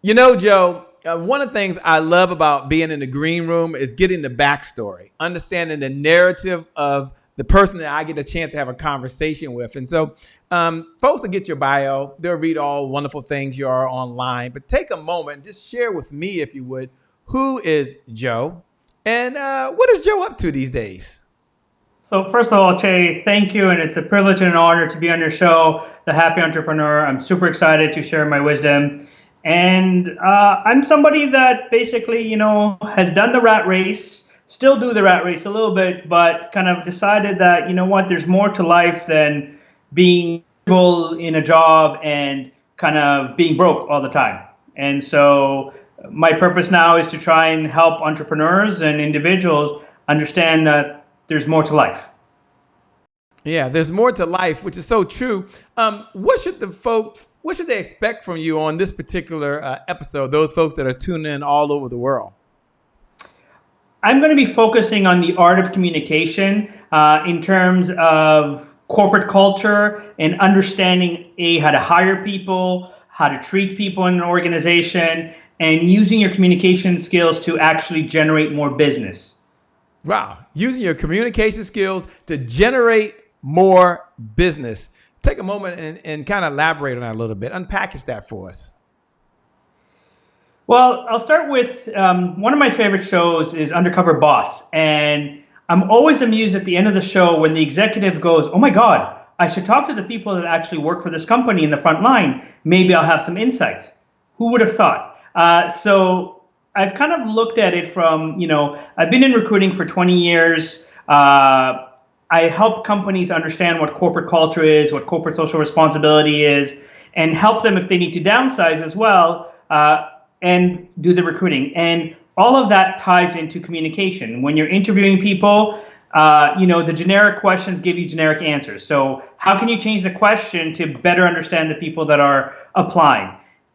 You know, Joe, one of the things I love about being in the green room is getting the backstory, understanding the narrative of the person that I get a chance to have a conversation with. And so folks will get your bio. They'll read all wonderful things you are online. But take a moment and just share with me, if you would, who is Joe and what is Joe up to these days? So first of all, Che, thank you. And it's a privilege and an honor to be on your show, The Happy Entrepreneur. I'm super excited to share my wisdom. And I'm somebody that basically, has done the rat race, still do the rat race a little bit, but kind of decided that, there's more to life than being in a job and kind of being broke all the time. And so my purpose now is to try and help entrepreneurs and individuals understand that there's more to life. Yeah, there's more to life, which is so true. What should they expect from you on this particular episode, those folks that are tuning in all over the world? I'm going to be focusing on the art of communication in terms of corporate culture and understanding, how to hire people, how to treat people in an organization, and using your communication skills to actually generate more business. Wow. Using your communication skills to generate more business. Take a moment and kind of elaborate on that a little bit. Unpackage that for us. Well, I'll start with one of my favorite shows is Undercover Boss. And I'm always amused at the end of the show when the executive goes, "Oh my God, I should talk to the people that actually work for this company in the front line. Maybe I'll have some insights." Who would have thought? So I've kind of looked at it from, I've been in recruiting for 20 years. I help companies understand what corporate culture is, what corporate social responsibility is, and help them if they need to downsize as well, and do the recruiting. And all of that ties into communication. When you're interviewing people, the generic questions give you generic answers. So how can you change the question to better understand the people that are applying?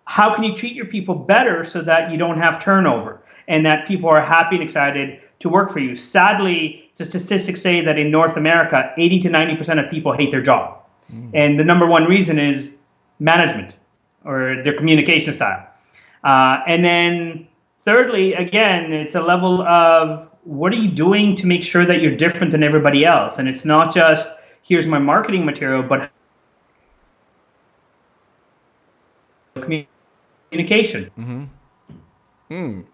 How can you treat your people better so that you don't have turnover and that people are happy and excited to work for you? Sadly, the statistics say that in North America, 80 to 90% of people hate their job. And the number one reason is management or their communication style. And then thirdly, again, it's a level of what are you doing to make sure that you're different than everybody else? And it's not just here's my marketing material, but communication.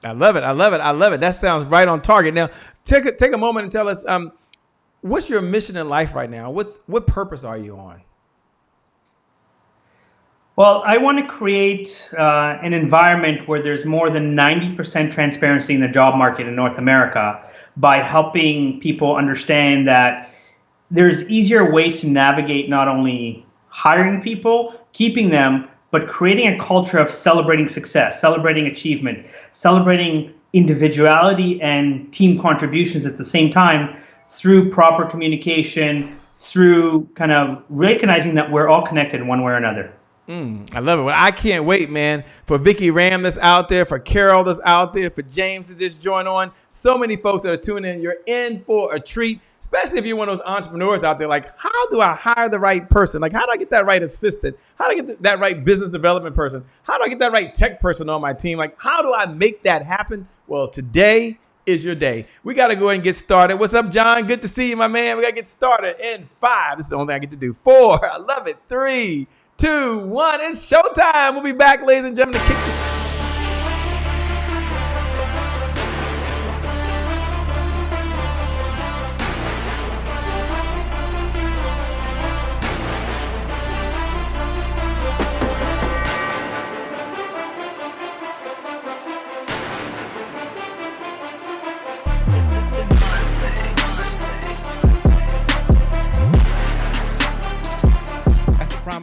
I love it. I love it. I love it. That sounds right on target. Now, take a moment and tell us, what's your mission in life right now? What purpose are you on? Well, I want to create an environment where there's more than 90% transparency in the job market in North America by helping people understand that there's easier ways to navigate not only hiring people, keeping them, but creating a culture of celebrating success, celebrating achievement, celebrating individuality and team contributions at the same time through proper communication, through kind of recognizing that we're all connected one way or another. I love it. Well, I can't wait, man, for Vicky Ram that's out there, for Carol that's out there, for James to just join on. So many folks that are tuning in. You're in for a treat, especially if you're one of those entrepreneurs out there. Like, how do I hire the right person? Like, how do I get that right assistant? How do I get that right business development person? How do I get that right tech person on my team? Like, how do I make that happen? Well, today is your day. We got to go ahead and get started. What's up, John? Good to see you, my man. We got to get started in 5. This is the only thing I get to do. 4. I love it. 3, 2, 1. It's showtime. We'll be back, ladies and gentlemen, to kick the show.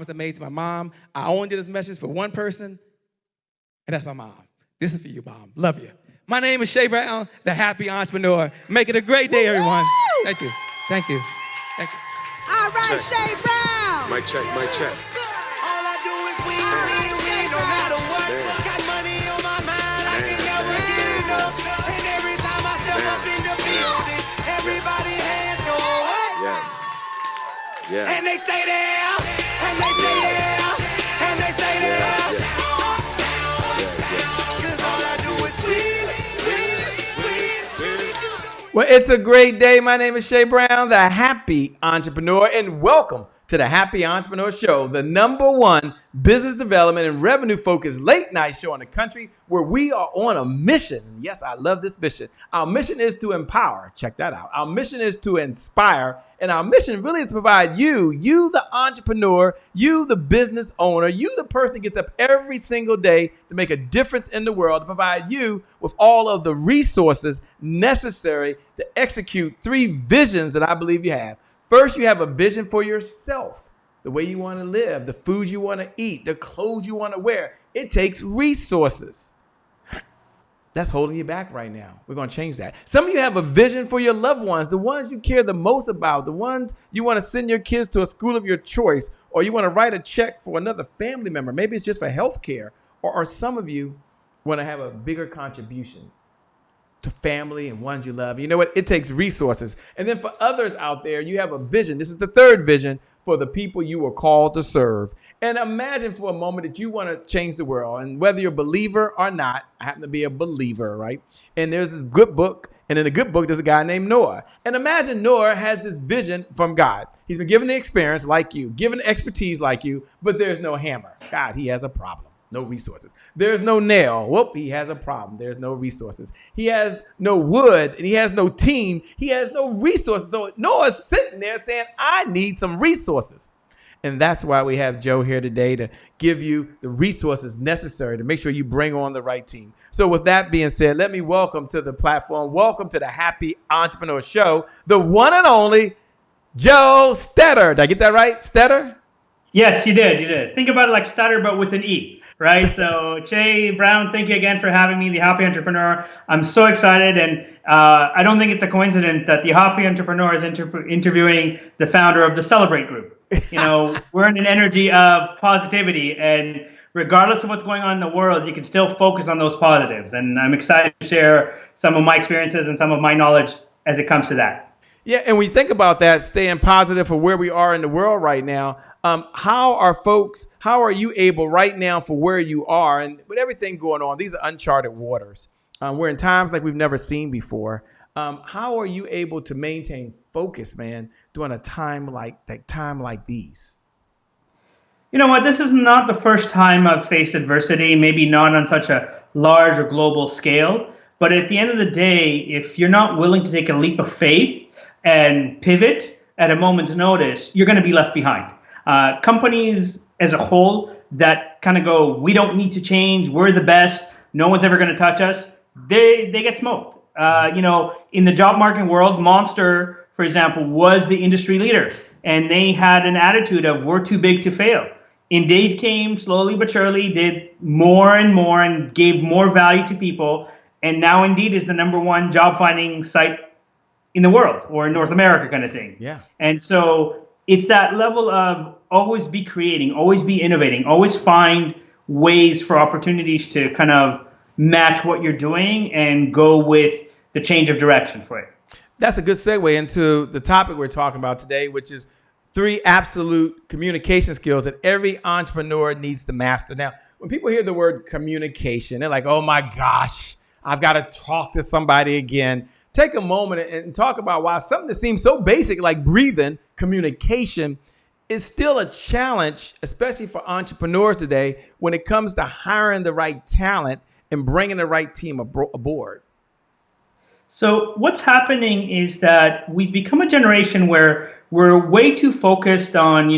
I made to my mom. I only did this message for one person, and that's my mom. This is for you, Mom. Love you. My name is Shay Brown, the Happy Entrepreneur. Make it a great day, everyone. Woo-hoo! Thank you. Thank you. Thank you. All right, check. Shay Brown. Mic check, mic check. All I do is win, no matter what. Got money on my mind, I can never get enough. And every time I step up in the building, everybody hands go up. Yes. Yeah. And they stay there. And they stay there, and they stay there. Well, it's a great day. My name is Shay Brown, the Happy Entrepreneur, and welcome to the Happy Entrepreneur Show, the #1 business development and revenue-focused late-night show in the country where we are on a mission. Yes, I love this mission. Our mission is to empower. Check that out. Our mission is to inspire, and our mission really is to provide you the entrepreneur, you the business owner, you the person that gets up every single day to make a difference in the world, to provide you with all of the resources necessary to execute 3 visions that I believe you have. First, you have a vision for yourself, the way you want to live, the foods you want to eat, the clothes you want to wear. It takes resources. That's holding you back right now. We're going to change that. Some of you have a vision for your loved ones, the ones you care the most about, the ones you want to send your kids to a school of your choice, or you want to write a check for another family member. Maybe it's just for health care, or some of you want to have a bigger contribution to family and ones you love. You know what? It takes resources. And then for others out there, you have a vision. This is the 3rd vision for the people you were called to serve. And imagine for a moment that you want to change the world. And whether you're a believer or not, I happen to be a believer, right? And there's this good book. And in the good book, there's a guy named Noah. And imagine Noah has this vision from God. He's been given the experience like you, given expertise like you, but there's no hammer. God, he has a problem. No resources. There's no nail. Whoop, he has a problem. There's no resources. He has no wood and he has no team. He has no resources. So Noah's sitting there saying, I need some resources. And that's why we have Joe here today to give you the resources necessary to make sure you bring on the right team. So with that being said, let me welcome to the platform, welcome to the Happy Entrepreneur Show, the one and only Joe Stetter. Did I get that right? Stetter? Yes, you did. Think about it like stutter, but with an E, right? So, Jay Brown, thank you again for having me, the Happy Entrepreneur. I'm so excited, and I don't think it's a coincidence that the Happy Entrepreneur is interviewing the founder of the Celebrate Group. You know, we're in an energy of positivity, and regardless of what's going on in the world, you can still focus on those positives. And I'm excited to share some of my experiences and some of my knowledge as it comes to that. Yeah, and when you think about that, staying positive for where we are in the world right now, how are you able right now for where you are and with everything going on? These are uncharted waters. We're in times like we've never seen before. How are you able to maintain focus, man, during a time like these? You know what? This is not the first time I've faced adversity, maybe not on such a large or global scale. But at the end of the day, if you're not willing to take a leap of faith and pivot at a moment's notice, you're going to be left behind. Companies as a whole that kind of go, we don't need to change, we're the best, no one's ever going to touch us, they get smoked. You know, in the job market world, Monster, for example, was the industry leader, and they had an attitude of we're too big to fail. Indeed came slowly but surely, did more and more and gave more value to people, and now Indeed is the #1 job finding site in the world, or in North America kind of thing. Yeah. And so it's that level of always be creating, always be innovating, always find ways for opportunities to kind of match what you're doing and go with the change of direction for it. That's a good segue into the topic we're talking about today, which is 3 absolute communication skills that every entrepreneur needs to master. Now, when people hear the word communication, they're like, oh my gosh, I've got to talk to somebody again. Take a moment and talk about why something that seems so basic like breathing, communication, is still a challenge, especially for entrepreneurs today when it comes to hiring the right talent and bringing the right team aboard. So what's happening is that we've become a generation where we're way too focused on,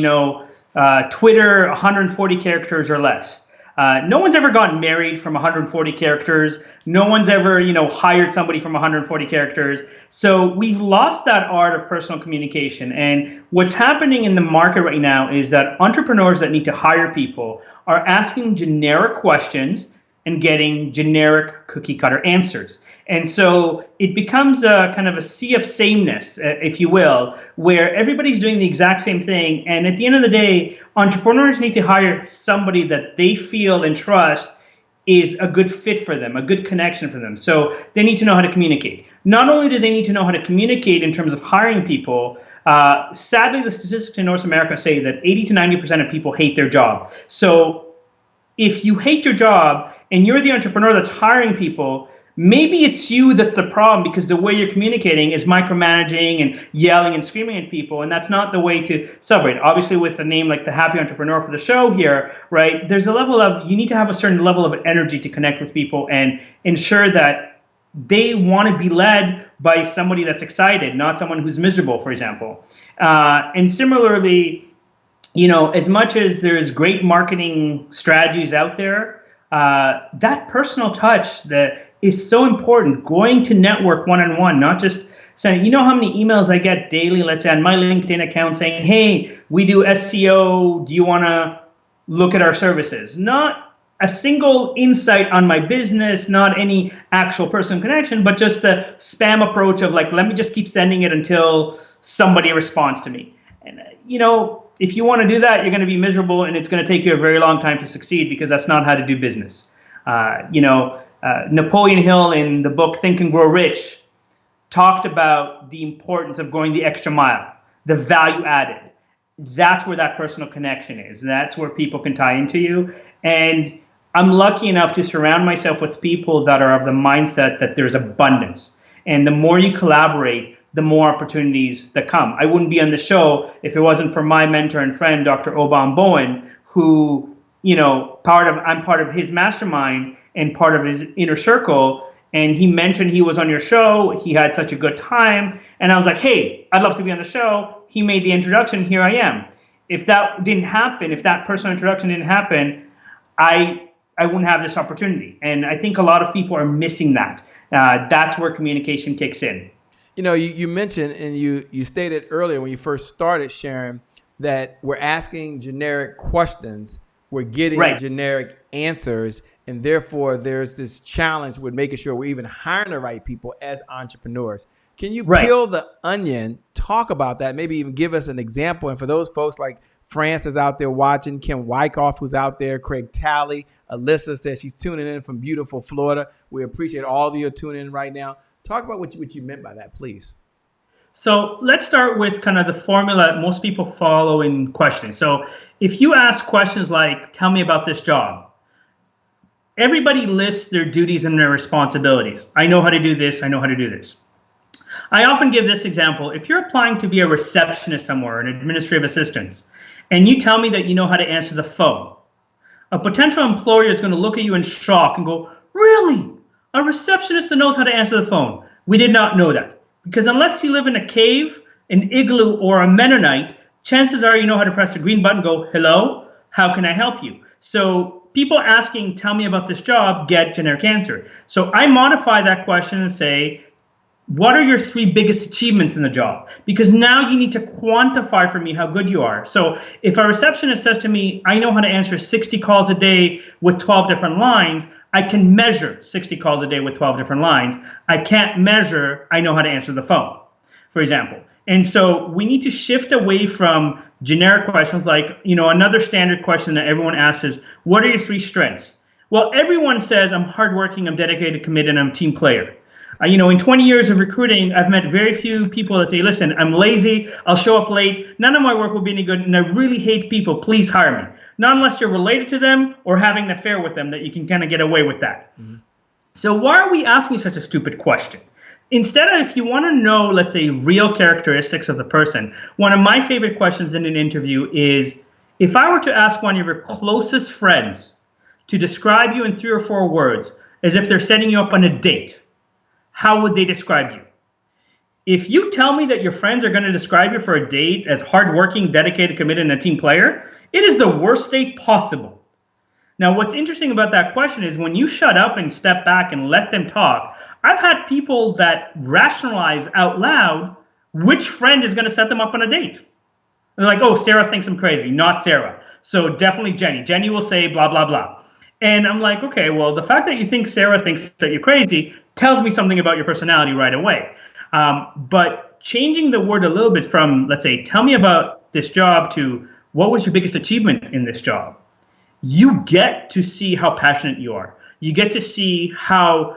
Twitter, 140 characters or less. No one's ever gotten married from 140 characters. No one's ever, hired somebody from 140 characters. So we've lost that art of personal communication. And what's happening in the market right now is that entrepreneurs that need to hire people are asking generic questions and getting generic cookie cutter answers. And so it becomes a kind of a sea of sameness, if you will, where everybody's doing the exact same thing. And at the end of the day, entrepreneurs need to hire somebody that they feel and trust is a good fit for them, a good connection for them. So they need to know how to communicate. Not only do they need to know how to communicate in terms of hiring people, sadly, the statistics in North America say that 80 to 90% of people hate their job. So if you hate your job and you're the entrepreneur that's hiring people, Maybe it's you that's the problem because the way you're communicating is micromanaging and yelling and screaming at people, and that's not the way to celebrate. Obviously, with a name like the Happy Entrepreneur for the show here, right, there's a level of, you need to have a certain level of energy to connect with people and ensure that they want to be led by somebody that's excited, not someone who's miserable, for example. And similarly, as much as there's great marketing strategies out there, that personal touch that is so important. Going to network one-on-one, not just saying, how many emails I get daily, let's say on my LinkedIn account saying, hey, we do SEO, do you want to look at our services? Not a single insight on my business, not any actual personal connection, but just the spam approach of like, let me just keep sending it until somebody responds to me. And, if you want to do that, you're going to be miserable, and it's going to take you a very long time to succeed because that's not how to do business. Napoleon Hill in the book Think and Grow Rich talked about the importance of going the extra mile, the value added. That's where that personal connection is. That's where people can tie into you. And I'm lucky enough to surround myself with people that are of the mindset that there's abundance. And the more you collaborate, the more opportunities that come. I wouldn't be on the show if it wasn't for my mentor and friend, Dr. Obam Bowen, who, I'm part of his mastermind and part of his inner circle. And he mentioned he was on your show. He had such a good time. And I was like, hey, I'd love to be on the show. He made the introduction. Here I am. If that didn't happen, if that personal introduction didn't happen, I wouldn't have this opportunity. And I think a lot of people are missing that. That's where communication kicks in. You mentioned and you stated earlier when you first started sharing that we're asking generic questions, we're getting generic answers, and therefore there's this challenge with making sure we're even hiring the right people as entrepreneurs. Can you peel the onion, talk about that, maybe even give us an example? And for those folks like Francis out there watching, Kim Wyckoff who's out there, Craig Talley, Alyssa says she's tuning in from beautiful Florida. We appreciate all of you tuning in right now. Talk about what you meant by that, please. So let's start with kind of the formula most people follow in questioning. So if you ask questions like, tell me about this job, everybody lists their duties and their responsibilities. I know how to do this. I know how to do this. I often give this example. If you're applying to be a receptionist somewhere, an administrative assistant, and you tell me that you know how to answer the phone, a potential employer is going to look at you in shock and go, really? A receptionist that knows how to answer the phone? We did not know that. Because unless you live in a cave, an igloo, or a Mennonite, chances are you know how to press the green button and go, hello, how can I help you? So people asking, tell me about this job, get generic answer. So I modify that question and say, what are your 3 biggest achievements in the job? Because now you need to quantify for me how good you are. So if a receptionist says to me, I know how to answer 60 calls a day with 12 different lines, I can measure 60 calls a day with 12 different lines. I can't measure, I know how to answer the phone, for example. And so we need to shift away from generic questions like, another standard question that everyone asks is, what are your 3 strengths? Well, everyone says I'm hardworking, I'm dedicated, committed, and I'm a team player. In 20 years of recruiting, I've met very few people that say, listen, I'm lazy, I'll show up late, none of my work will be any good, and I really hate people, please hire me. Not unless you're related to them or having an affair with them that you can kind of get away with that. Mm-hmm. So why are we asking such a stupid question? Instead of, if you want to know, let's say, real characteristics of the person, one of my favorite questions in an interview is, if I were to ask one of your closest friends to describe you in 3 or 4 words, as if they're setting you up on a date, how would they describe you? If you tell me that your friends are going to describe you for a date as hardworking, dedicated, committed, and a team player, it is the worst date possible. Now, what's interesting about that question is when you shut up and step back and let them talk, I've had people that rationalize out loud which friend is going to set them up on a date. They're like, oh, Sarah thinks I'm crazy, not Sarah. So definitely Jenny. Jenny will say blah, blah, blah. And I'm like, okay, well, the fact that you think Sarah thinks that you're crazy tells me something about your personality right away. But changing the word a little bit from, let's say, tell me about this job to what was your biggest achievement in this job? You get to see how passionate you are. You get to see how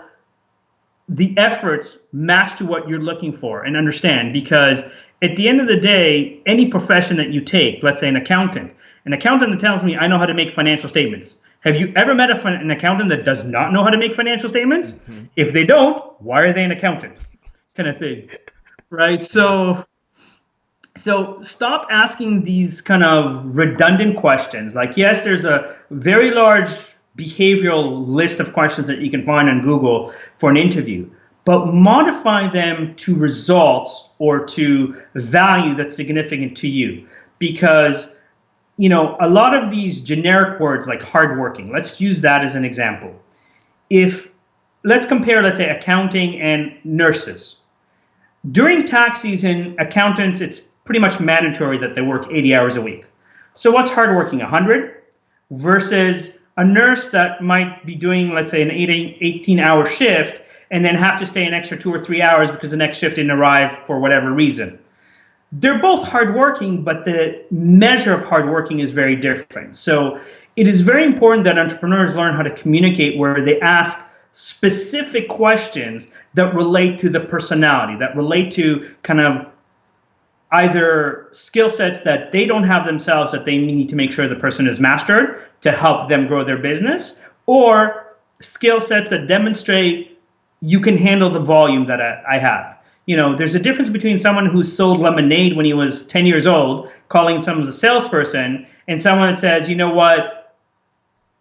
the efforts match to what you're looking for and understand, because at the end of the day, any profession that you take, let's say an accountant that tells me I know how to make financial statements, Have you ever met an accountant that does not know how to make financial statements? If they don't, why are they an accountant? Kind of thing, right? So stop asking these kind of redundant questions. Like, yes, there's a very large behavioral list of questions that you can find on Google for an interview, but modify them to results or to value that's significant to you. Because, you know, a lot of these generic words like hardworking, let's use that as an example. Let's compare, let's say, accounting and nurses. During tax season, accountants, it's pretty much mandatory that they work 80 hours a week. So what's hardworking, 100? Versus a nurse that might be doing, let's say, an 18-hour shift and then have to stay an extra 2 or 3 hours because the next shift didn't arrive for whatever reason. They're both hardworking, but the measure of hardworking is very different. So it is very important that entrepreneurs learn how to communicate, where they ask specific questions that relate to the personality, that relate to kind of either skill sets that they don't have themselves that they need to make sure the person is mastered to help them grow their business, or skill sets that demonstrate you can handle the volume that I have. You know, there's a difference between someone who sold lemonade when he was 10 years old, calling someone a salesperson, and someone that says, you know what,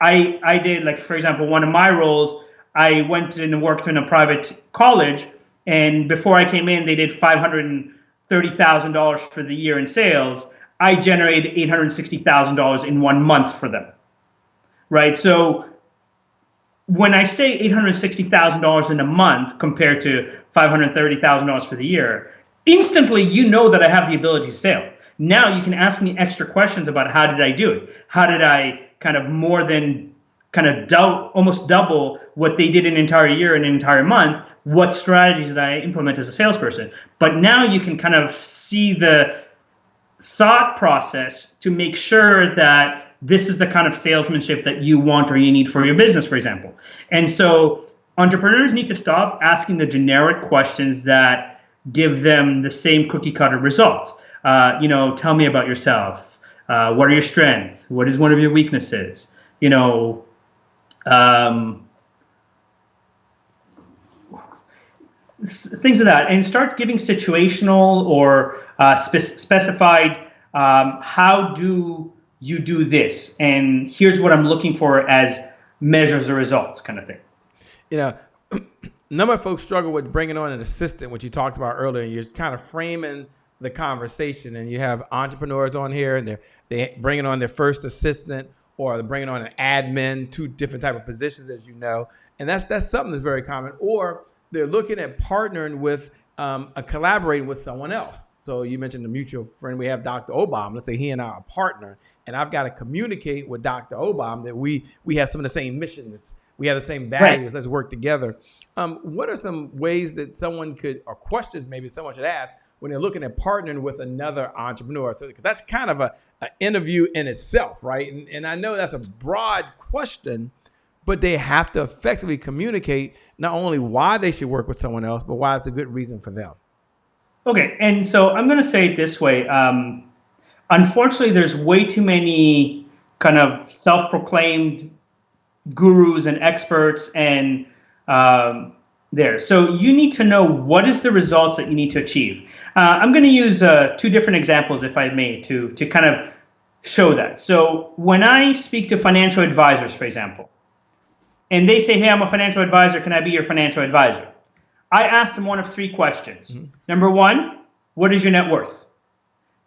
I did, like, for example, one of my roles, I went and worked in a private college, and before I came in, they did $530,000 for the year in sales. I generated $860,000 in 1 month for them, right? So when I say $860,000 in a month compared to $530,000 for the year, instantly you know that I have the ability to sell. Now you can ask me extra questions about how did I do it? How did I kind of almost double what they did in an entire year in an entire month? What strategies did I implement as a salesperson? But now you can kind of see the thought process to make sure that this is the kind of salesmanship that you want or you need for your business, for example. And so entrepreneurs need to stop asking the generic questions that give them the same cookie cutter results. Tell me about yourself. What are your strengths? What is one of your weaknesses? Things of that, and start giving situational or specified, how do you do this? And here's what I'm looking for as measures or results, kind of thing. A number of folks struggle with bringing on an assistant, which you talked about earlier. And you're kind of framing the conversation, and you have entrepreneurs on here, and they're bringing on their first assistant, or they're bringing on an admin, 2 different type of positions, as you know. And that's something that's very common. Or they're looking at partnering with, collaborating with someone else. So you mentioned the mutual friend. We have Dr. Obama. Let's say he and I are a partner, and I've got to communicate with Dr. Obama that we have some of the same missions. We have the same values. Right. Let's work together. What are some ways that someone could, or questions maybe someone should ask when they're looking at partnering with another entrepreneur? So, because that's kind of an interview in itself, right? And I know that's a broad question, but they have to effectively communicate not only why they should work with someone else, but why it's a good reason for them. Okay, and so I'm going to say it this way. Unfortunately, there's way too many kind of self-proclaimed gurus and experts and there. So you need to know what is the results that you need to achieve. I'm going to use 2 different examples, if I may, to kind of show that. So when I speak to financial advisors, for example, and they say, hey, I'm a financial advisor, can I be your financial advisor? I ask them one of 3 questions. Mm-hmm. Number 1, what is your net worth?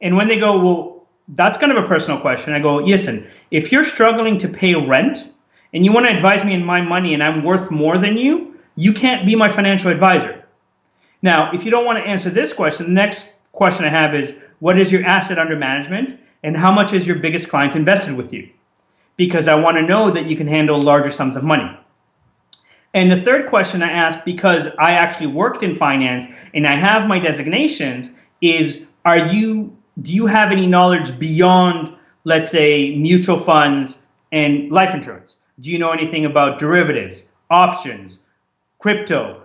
And when they go, well, that's kind of a personal question, I go, listen, if you're struggling to pay rent and you want to advise me in my money and I'm worth more than you, you can't be my financial advisor. Now, if you don't want to answer this question, the next question I have is, what is your asset under management and how much is your biggest client invested with you? Because I want to know that you can handle larger sums of money. And the third question I ask, because I actually worked in finance and I have my designations, is do you have any knowledge beyond, let's say, mutual funds and life insurance? Do you know anything about derivatives, options, crypto?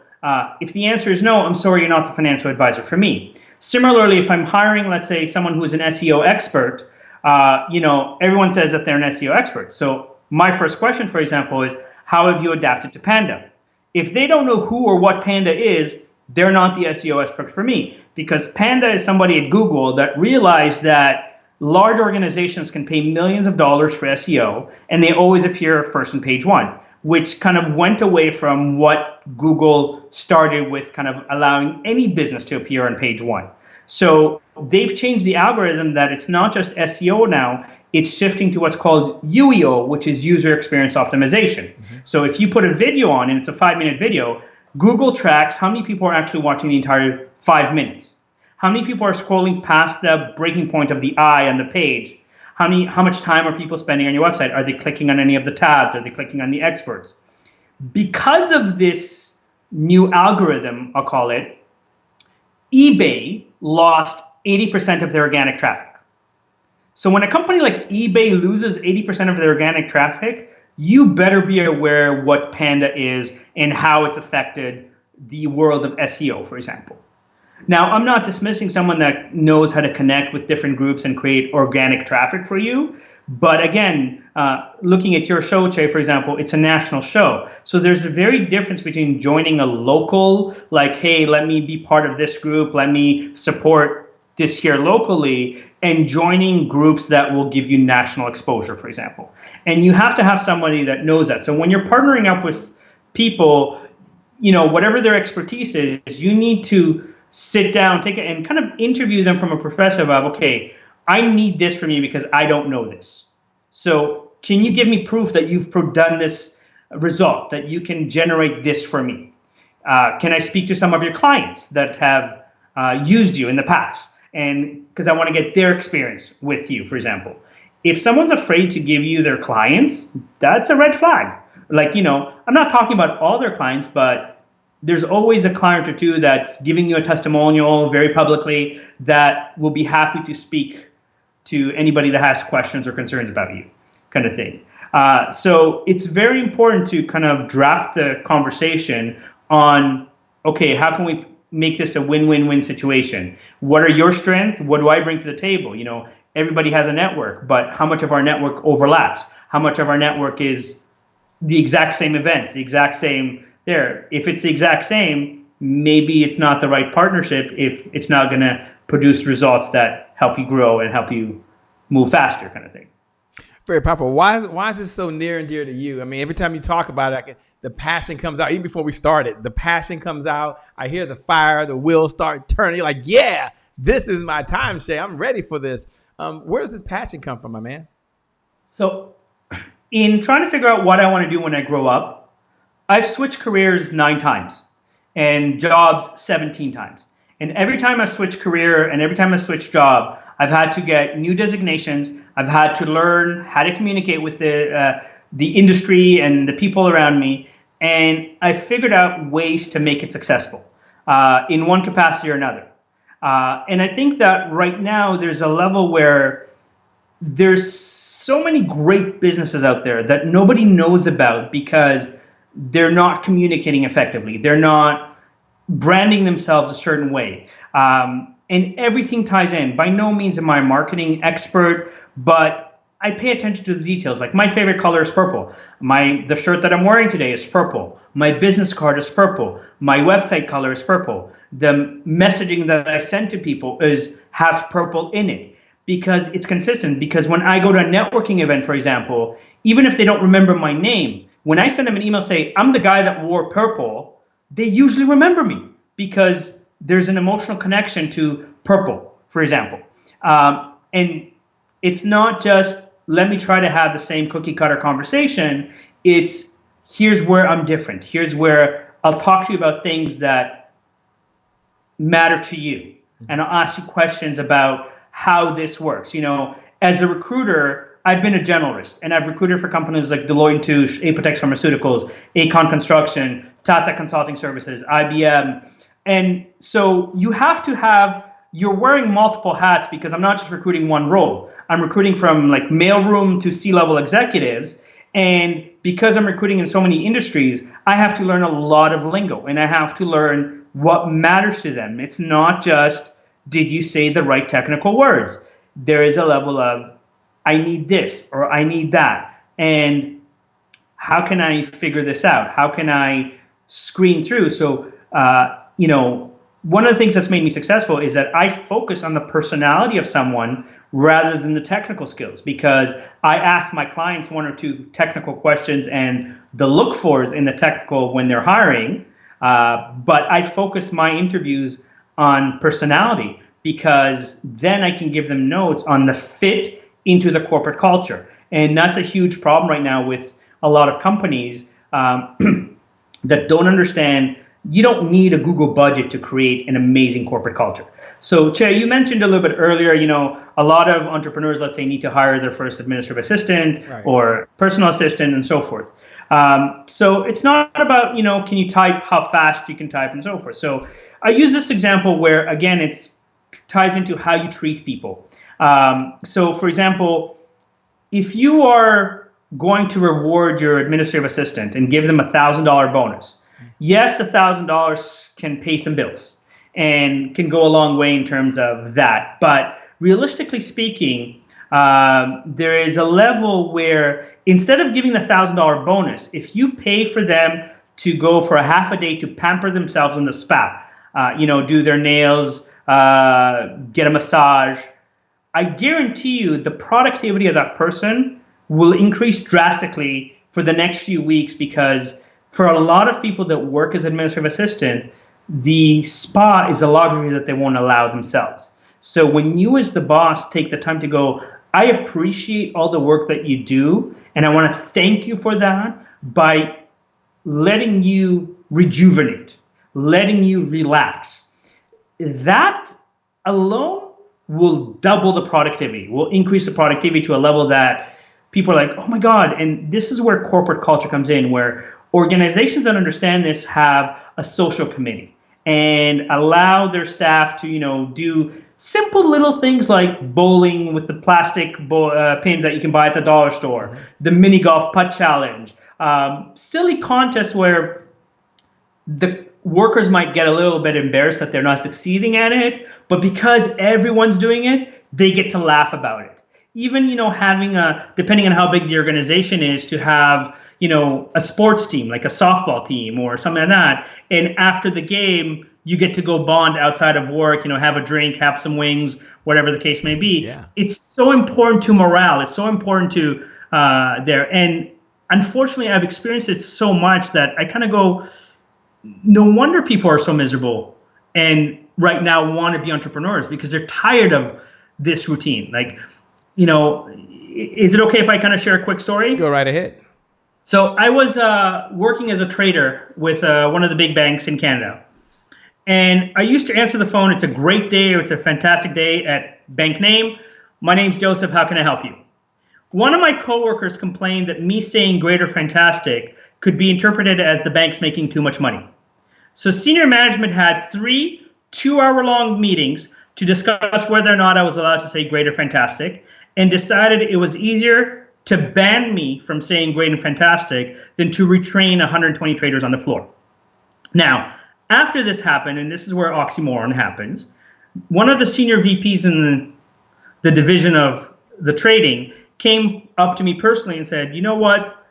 If the answer is no, I'm sorry, you're not the financial advisor for me. Similarly, if I'm hiring, let's say, someone who's an SEO expert, everyone says that they're an SEO expert. So my first question, for example, is how have you adapted to Panda? If they don't know who or what Panda is, they're not the SEO expert for me, because Panda is somebody at Google that realized that large organizations can pay millions of dollars for SEO, and they always appear first on page one, which kind of went away from what Google started with, kind of allowing any business to appear on page one. So they've changed the algorithm that it's not just SEO now, it's shifting to what's called UEO, which is user experience optimization. So if you put a video on and it's a 5-minute video, Google tracks how many people are actually watching the entire 5 minutes. How many people are scrolling past the breaking point of the eye on the page? How much time are people spending on your website? Are they clicking on any of the tabs? Are they clicking on the experts? Because of this new algorithm, I'll call it, eBay lost 80% of their organic traffic. So when a company like eBay loses 80% of their organic traffic, you better be aware what Panda is and how it's affected the world of SEO, for example. Now, I'm not dismissing someone that knows how to connect with different groups and create organic traffic for you. But again, looking at your show, Che, for example, it's a national show. So there's a very difference between joining a local, like, hey, let me be part of this group, let me support this here locally, and joining groups that will give you national exposure, for example. And you have to have somebody that knows that. So when you're partnering up with people, whatever their expertise is, you need to sit down, take it, and kind of interview them from a perspective of, okay, I need this from you because I don't know this. So can you give me proof that you've done this result, that you can generate this for me? Can I speak to some of your clients that have used you in the past? And because I want to get their experience with you, for example. If someone's afraid to give you their clients, that's a red flag. Like, I'm not talking about all their clients, but there's always a client or two that's giving you a testimonial very publicly that will be happy to speak to anybody that has questions or concerns about you, kind of thing. So it's very important to kind of draft the conversation on, okay, how can we make this a win-win-win situation? What are your strengths? What do I bring to the table? Everybody has a network, but how much of our network overlaps? How much of our network is the exact same events, the exact same there? If it's the exact same, maybe it's not the right partnership if it's not going to produce results that help you grow and help you move faster, kind of thing. Very powerful. Why is this so near and dear to you? I mean, every time you talk about it, the passion comes out. Even before we started, the passion comes out. I hear the fire, the wheels start turning. You're like, yeah, this is my time, Shay. I'm ready for this. Where does this passion come from, my man? So in trying to figure out what I want to do when I grow up, I've switched careers 9 times and jobs 17 times. And every time I switch career and every time I switch job, I've had to get new designations. I've had to learn how to communicate with the industry and the people around me. And I figured out ways to make it successful in one capacity or another. And I think that right now there's a level where there's so many great businesses out there that nobody knows about because they're not communicating effectively. They're not branding themselves a certain way. And everything ties in. By no means am I a marketing expert, but I pay attention to the details. Like my favorite color is purple. The shirt that I'm wearing today is purple. My business card is purple. My website color is purple. The messaging that I send to people has purple in it because it's consistent. Because when I go to a networking event, for example, even if they don't remember my name, when I send them an email say, I'm the guy that wore purple, they usually remember me because there's an emotional connection to purple, for example. And it's not just, let me try to have the same cookie cutter conversation. It's, here's where I'm different. Here's where I'll talk to you about things that matter to you. And I'll ask you questions about how this works. As a recruiter, I've been a generalist and I've recruited for companies like Deloitte & Touche, Apotex Pharmaceuticals, Aecon Construction, Tata Consulting Services, IBM. And so you have to you're wearing multiple hats because I'm not just recruiting one role. I'm recruiting from like mailroom to C-level executives. And because I'm recruiting in so many industries, I have to learn a lot of lingo and I have to learn what matters to them. It's not just, did you say the right technical words? There is a level of, I need this or I need that. And how can I figure this out? How can I screen through? So, one of the things that's made me successful is that I focus on the personality of someone rather than the technical skills, because I ask my clients one or two technical questions and the look fors in the technical when they're hiring, but I focus my interviews on personality, because then I can give them notes on the fit into the corporate culture. And that's a huge problem right now with a lot of companies that don't understand you don't need a Google budget to create an amazing corporate culture. So, Che, you mentioned a little bit earlier, a lot of entrepreneurs, let's say, need to hire their first administrative assistant or personal assistant and so forth. So it's not about, can you type, how fast you can type and so forth. So I use this example where, again, it ties into how you treat people. So, for example, if you are going to reward your administrative assistant and give them $1,000 bonus, yes, $1,000 can pay some bills and can go a long way in terms of that. But realistically speaking, there is a level where instead of giving the $1,000 bonus, if you pay for them to go for a half a day to pamper themselves in the spa, do their nails, get a massage, I guarantee you the productivity of that person will increase drastically for the next few weeks, because for a lot of people that work as administrative assistant, the spa is a luxury that they won't allow themselves. So when you as the boss take the time to go, I appreciate all the work that you do, and I want to thank you for that by letting you rejuvenate, letting you relax. That alone will double the productivity, will increase the productivity to a level that people are like, oh my God. And this is where corporate culture comes in, where organizations that understand this have a social committee and allow their staff to, do simple little things like bowling with the plastic pins that you can buy at the dollar store, the mini golf putt challenge, silly contests where the workers might get a little bit embarrassed that they're not succeeding at it, but because everyone's doing it, they get to laugh about it. Even, having depending on how big the organization is, to have, a sports team, like a softball team or something like that. And after the game, you get to go bond outside of work, have a drink, have some wings, whatever the case may be. Yeah. It's so important to morale. It's so important to there. And unfortunately, I've experienced it so much that I kind of go, no wonder people are so miserable and right now want to be entrepreneurs, because they're tired of this routine. Like, is it okay if I kind of share a quick story? Go right ahead. So I was working as a trader with one of the big banks in Canada. And I used to answer the phone. It's a great day, or it's a fantastic day at bank name. My name's Joseph. How can I help you? One of my coworkers complained that me saying great or fantastic could be interpreted as the bank's making too much money. So senior management had 3 2-hour-long meetings to discuss whether or not I was allowed to say great or fantastic, and decided it was easier to ban me from saying great and fantastic than to retrain 120 traders on the floor. Now, after this happened, and this is where oxymoron happens, one of the senior VPs in the division of the trading came up to me personally and said, you know what,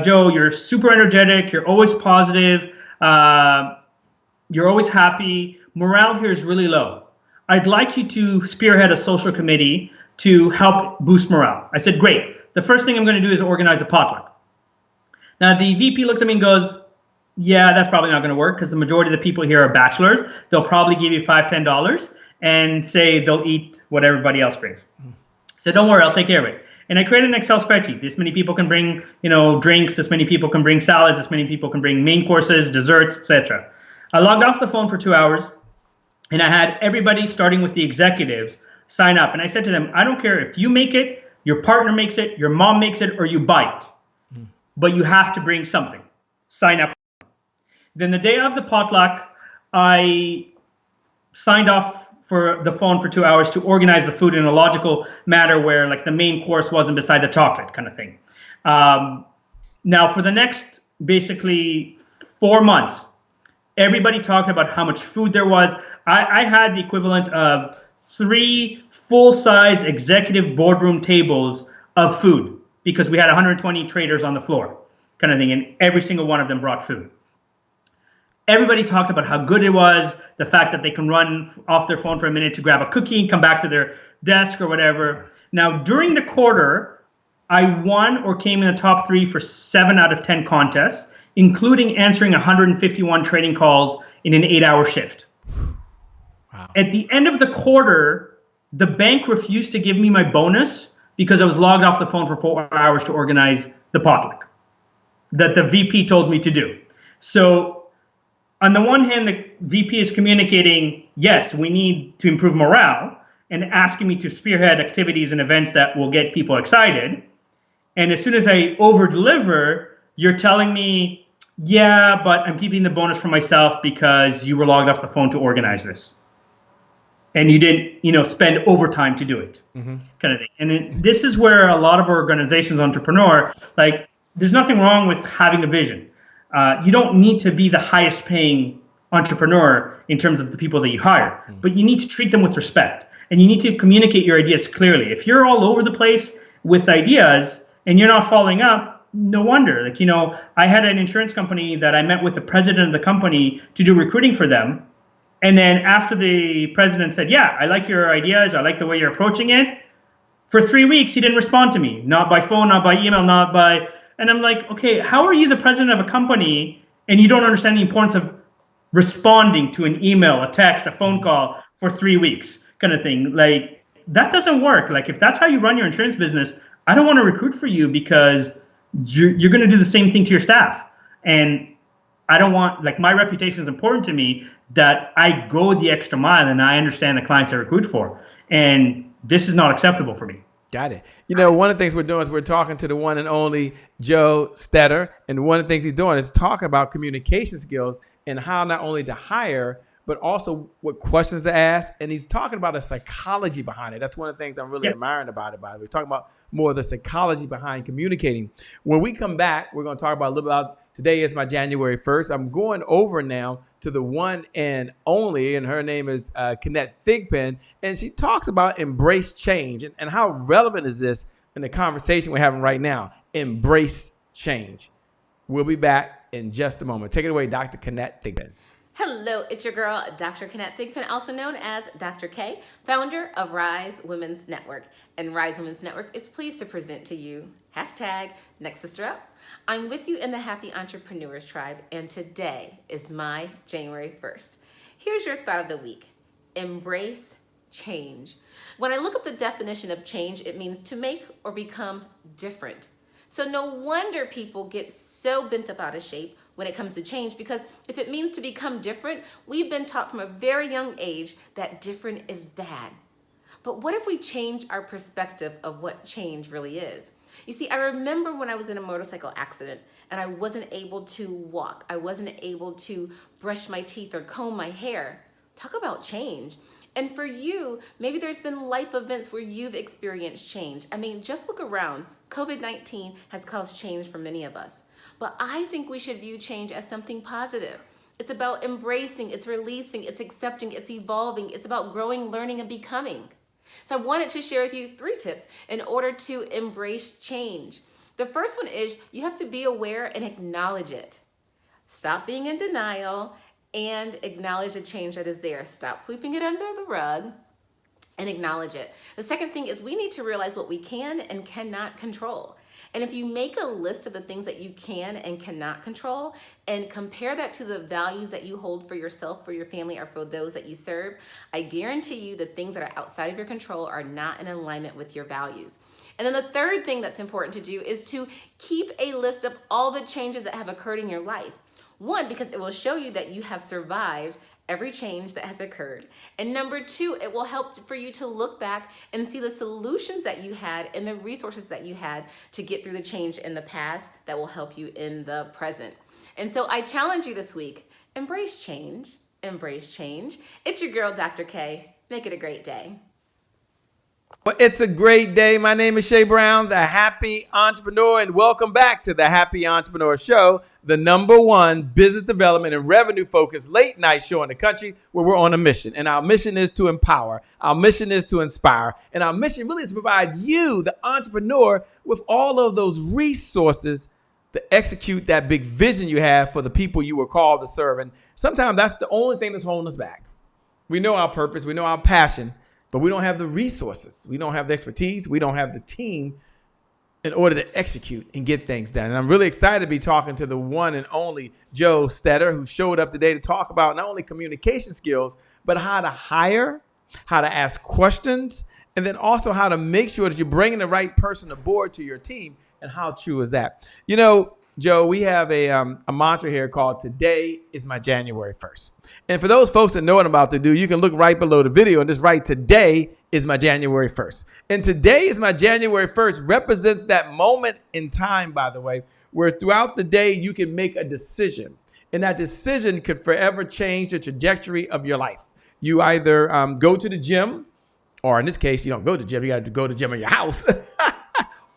Joe, you're super energetic, you're always positive, you're always happy, morale here is really low. I'd like you to spearhead a social committee to help boost morale. I said, great. The first thing I'm going to do is organize a potluck. Now, the VP looked at me and goes, yeah, that's probably not going to work, because the majority of the people here are bachelors. They'll probably give you $5, $10 and say they'll eat what everybody else brings. So don't worry, I'll take care of it. And I created an Excel spreadsheet. This many people can bring, drinks. This many people can bring salads. This many people can bring main courses, desserts, etc. I logged off the phone for 2 hours, and I had everybody, starting with the executives, sign up. And I said to them, I don't care if you make it, your partner makes it, your mom makes it, or you buy it, but you have to bring something. Sign up. Then the day of the potluck, I signed off for the phone for 2 hours to organize the food in a logical manner where, like, the main course wasn't beside the chocolate kind of thing. Now, for the next basically 4 months, everybody talked about how much food there was. I had the equivalent of 3 full-size executive boardroom tables of food, because we had 120 traders on the floor. kind of thing. And every single one of them brought food. Everybody talked about how good it was, the fact that they can run off their phone for a minute to grab a cookie and come back to their desk or whatever. Now, during the quarter, I won or came in the top 3 for 7 out of 10 contests, including answering 151 trading calls in an 8-hour shift. Wow. At the end of the quarter, the bank refused to give me my bonus because I was logged off the phone for 4 hours to organize the potluck that the VP told me to do. So on the one hand, the VP is communicating, yes, we need to improve morale, and asking me to spearhead activities and events that will get people excited. And as soon as I over-deliver, you're telling me, yeah, but I'm keeping the bonus for myself because you were logged off the phone to organize this. And you didn't, spend overtime to do it, kind of thing. And this is where a lot of organizations, entrepreneur, like, there's nothing wrong with having a vision. You don't need to be the highest paying entrepreneur in terms of the people that you hire, but you need to treat them with respect. And you need to communicate your ideas clearly. If you're all over the place with ideas and you're not following up, no wonder. Like, I had an insurance company that I met with the president of the company to do recruiting for them. And then after the president said, yeah, I like your ideas, I like the way you're approaching it, for 3 weeks, he didn't respond to me. Not by phone, not by email, not by... And I'm like, okay, how are you the president of a company and you don't understand the importance of responding to an email, a text, a phone call for 3 weeks, kind of thing? Like, that doesn't work. Like, if that's how you run your insurance business, I don't want to recruit for you because you're going to do the same thing to your staff. And I don't want, like, my reputation is important to me, that I go the extra mile and I understand the clients I recruit for. And this is not acceptable for me. Got it. One of the things we're doing is we're talking to the one and only Joe Stetter. And one of the things he's doing is talking about communication skills and how not only to hire, but also what questions to ask. And he's talking about the psychology behind it. That's one of the things I'm really admiring about it, by the way. We're talking about more of the psychology behind communicating. When we come back, we're going to talk about a little bit about, today is my January 1st. I'm going over now to the one and only, and her name is Kenneth Thigpen, and she talks about embrace change. And how relevant is this in the conversation we're having right now? Embrace change. We'll be back in just a moment. Take it away, Dr. Kenneth Thigpen. Hello, it's your girl, Dr. Kenneth Thigpen, also known as Dr. K, founder of Rise Women's Network. And Rise Women's Network is pleased to present to you #NextSisterUp. I'm with you in the Happy Entrepreneurs Tribe, and today is my January 1st. Here's your thought of the week. Embrace change. When I look up the definition of change, it means to make or become different. So no wonder people get so bent up out of shape when it comes to change, because if it means to become different, we've been taught from a very young age that different is bad. But what if we change our perspective of what change really is? You see, I remember when I was in a motorcycle accident and I wasn't able to walk. I wasn't able to brush my teeth or comb my hair. Talk about change. And for you, maybe there's been life events where you've experienced change. I mean, just look around. COVID-19 has caused change for many of us. But I think we should view change as something positive. It's about embracing, it's releasing, it's accepting, it's evolving. It's about growing, learning, and becoming. So I wanted to share with you 3 tips in order to embrace change. The first one is you have to be aware and acknowledge it. Stop being in denial and acknowledge the change that is there. Stop sweeping it under the rug and acknowledge it. The second thing is we need to realize what we can and cannot control. And if you make a list of the things that you can and cannot control and compare that to the values that you hold for yourself, for your family, or for those that you serve, I guarantee you the things that are outside of your control are not in alignment with your values. And then the third thing that's important to do is to keep a list of all the changes that have occurred in your life. One, because it will show you that you have survived every change that has occurred. And number 2, it will help for you to look back and see the solutions that you had and the resources that you had to get through the change in the past that will help you in the present. And so I challenge you this week, embrace change, embrace change. It's your girl, Dr. K. Make it a great day. Well, it's a great day. My name is Shay Brown, the Happy Entrepreneur, and welcome back to the Happy Entrepreneur Show, the #1 business development and revenue focused late night show in the country, where we're on a mission. And our mission is to empower. Our mission is to inspire. And our mission really is to provide you, the entrepreneur, with all of those resources to execute that big vision you have for the people you were called to serve. And sometimes that's the only thing that's holding us back. We know our purpose, we know our passion, but we don't have the resources. We don't have the expertise. We don't have the team in order to execute and get things done. And I'm really excited to be talking to the one and only Joe Stetter, who showed up today to talk about not only communication skills, but how to hire, how to ask questions, and then also how to make sure that you're bringing the right person aboard to your team. And how true is that? You know, Joe, we have a mantra here called "Today is my January 1st." And for those folks that know what I'm about to do, you can look right below the video and just write "Today is my January 1st." And today is my January 1st represents that moment in time, by the way, where throughout the day you can make a decision. And that decision could forever change the trajectory of your life. You either go to the gym, or in this case, you don't go to the gym. You got to go to the gym in your house.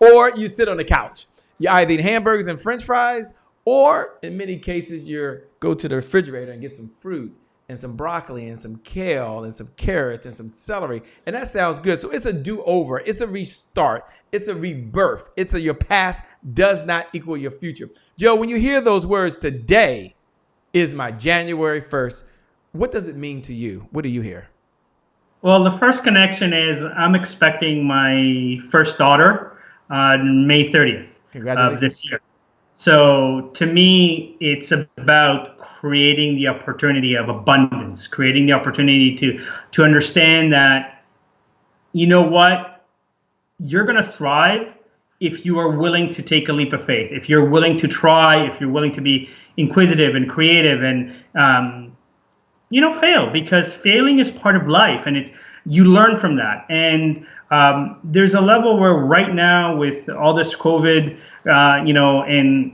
Or you sit on the couch. You either eat hamburgers and french fries, or in many cases, you go to the refrigerator and get some fruit and some broccoli and some kale and some carrots and some celery. And that sounds good. So it's a do-over. It's a restart. It's a rebirth. Your past does not equal your future. Joe, when you hear those words, "Today is my January 1st," what does it mean to you? What do you hear? Well, the first connection is I'm expecting my first daughter on May 30th of this year. So to me, it's about creating the opportunity of abundance, creating the opportunity to understand that, you know what, you're going to thrive if you are willing to take a leap of faith, if you're willing to try, if you're willing to be inquisitive and creative and, fail, because failing is part of life and you learn from that. And there's a level where right now with all this COVID, and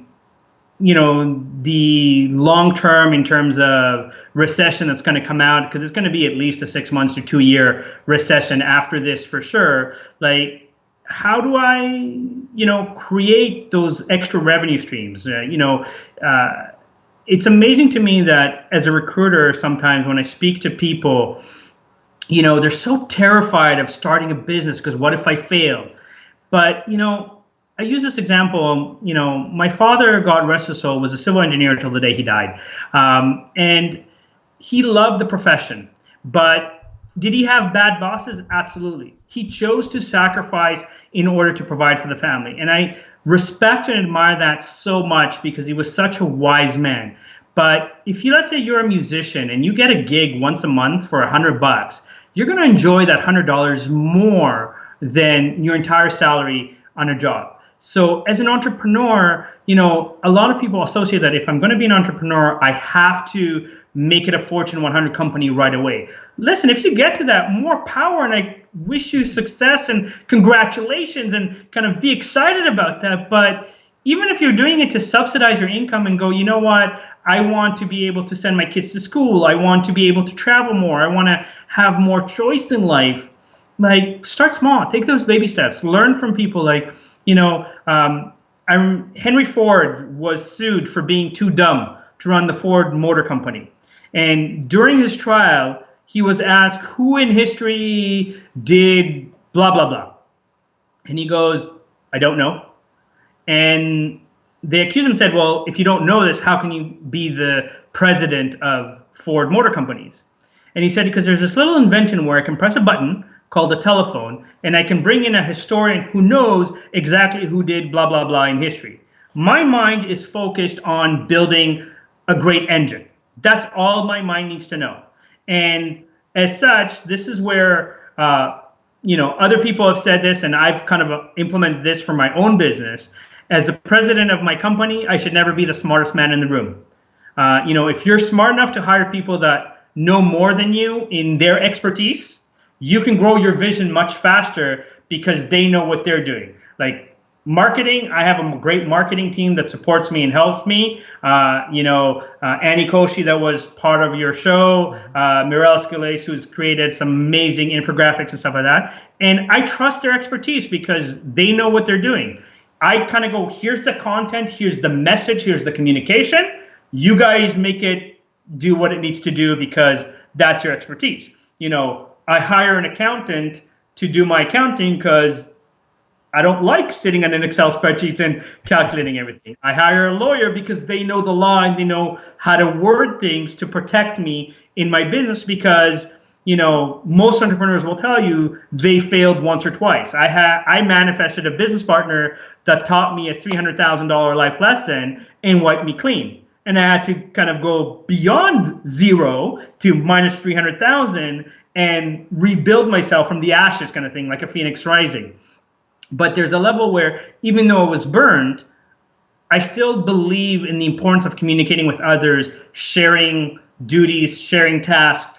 the long term in terms of recession that's going to come out, because it's going to be at least a 6 months to 2 year recession after this for sure. Like, how do I, create those extra revenue streams? It's amazing to me that as a recruiter, sometimes when I speak to people, they're so terrified of starting a business because what if I fail? But, I use this example, my father, God rest his soul, was a civil engineer until the day he died. And he loved the profession. But did he have bad bosses? Absolutely. He chose to sacrifice in order to provide for the family. And I respect and admire that so much because he was such a wise man. But if let's say you're a musician and you get a gig once a month for $100, you're going to enjoy that $100 more than your entire salary on a job. So as an entrepreneur, a lot of people associate that if I'm going to be an entrepreneur, I have to make it a Fortune 100 company right away. Listen, if you get to that, more power, and I wish you success and congratulations and kind of be excited about that. But even if you're doing it to subsidize your income and go, you know what, I want to be able to send my kids to school. I want to be able to travel more. I want to have more choice in life. Like, start small. Take those baby steps. Learn from people. Like, Henry Ford was sued for being too dumb to run the Ford Motor Company. And during his trial, he was asked who in history did blah, blah, blah. And he goes, I don't know. And they accused him and said, well, if you don't know this, how can you be the president of Ford Motor Companies? And he said, because there's this little invention where I can press a button called a telephone, and I can bring in a historian who knows exactly who did blah, blah, blah in history. My mind is focused on building a great engine. That's all my mind needs to know. And as such, this is where, other people have said this, and I've kind of implemented this for my own business. As the president of my company, I should never be the smartest man in the room. If you're smart enough to hire people that know more than you in their expertise, you can grow your vision much faster because they know what they're doing. Like marketing, I have a great marketing team that supports me and helps me. Annie Koshi, that was part of your show, Mirella Scalese, who's created some amazing infographics and stuff like that. And I trust their expertise because they know what they're doing. I kind of go, here's the content, here's the message, here's the communication. You guys make it do what it needs to do because that's your expertise. I hire an accountant to do my accounting because I don't like sitting on an Excel spreadsheet and calculating everything. I hire a lawyer because they know the law and they know how to word things to protect me in my business, because most entrepreneurs will tell you they failed once or twice. I manifested a business partner that taught me a $300,000 life lesson and wiped me clean. And I had to kind of go beyond zero to minus 300,000 and rebuild myself from the ashes, kind of thing, like a phoenix rising. But there's a level where even though I was burned, I still believe in the importance of communicating with others, sharing duties, sharing tasks,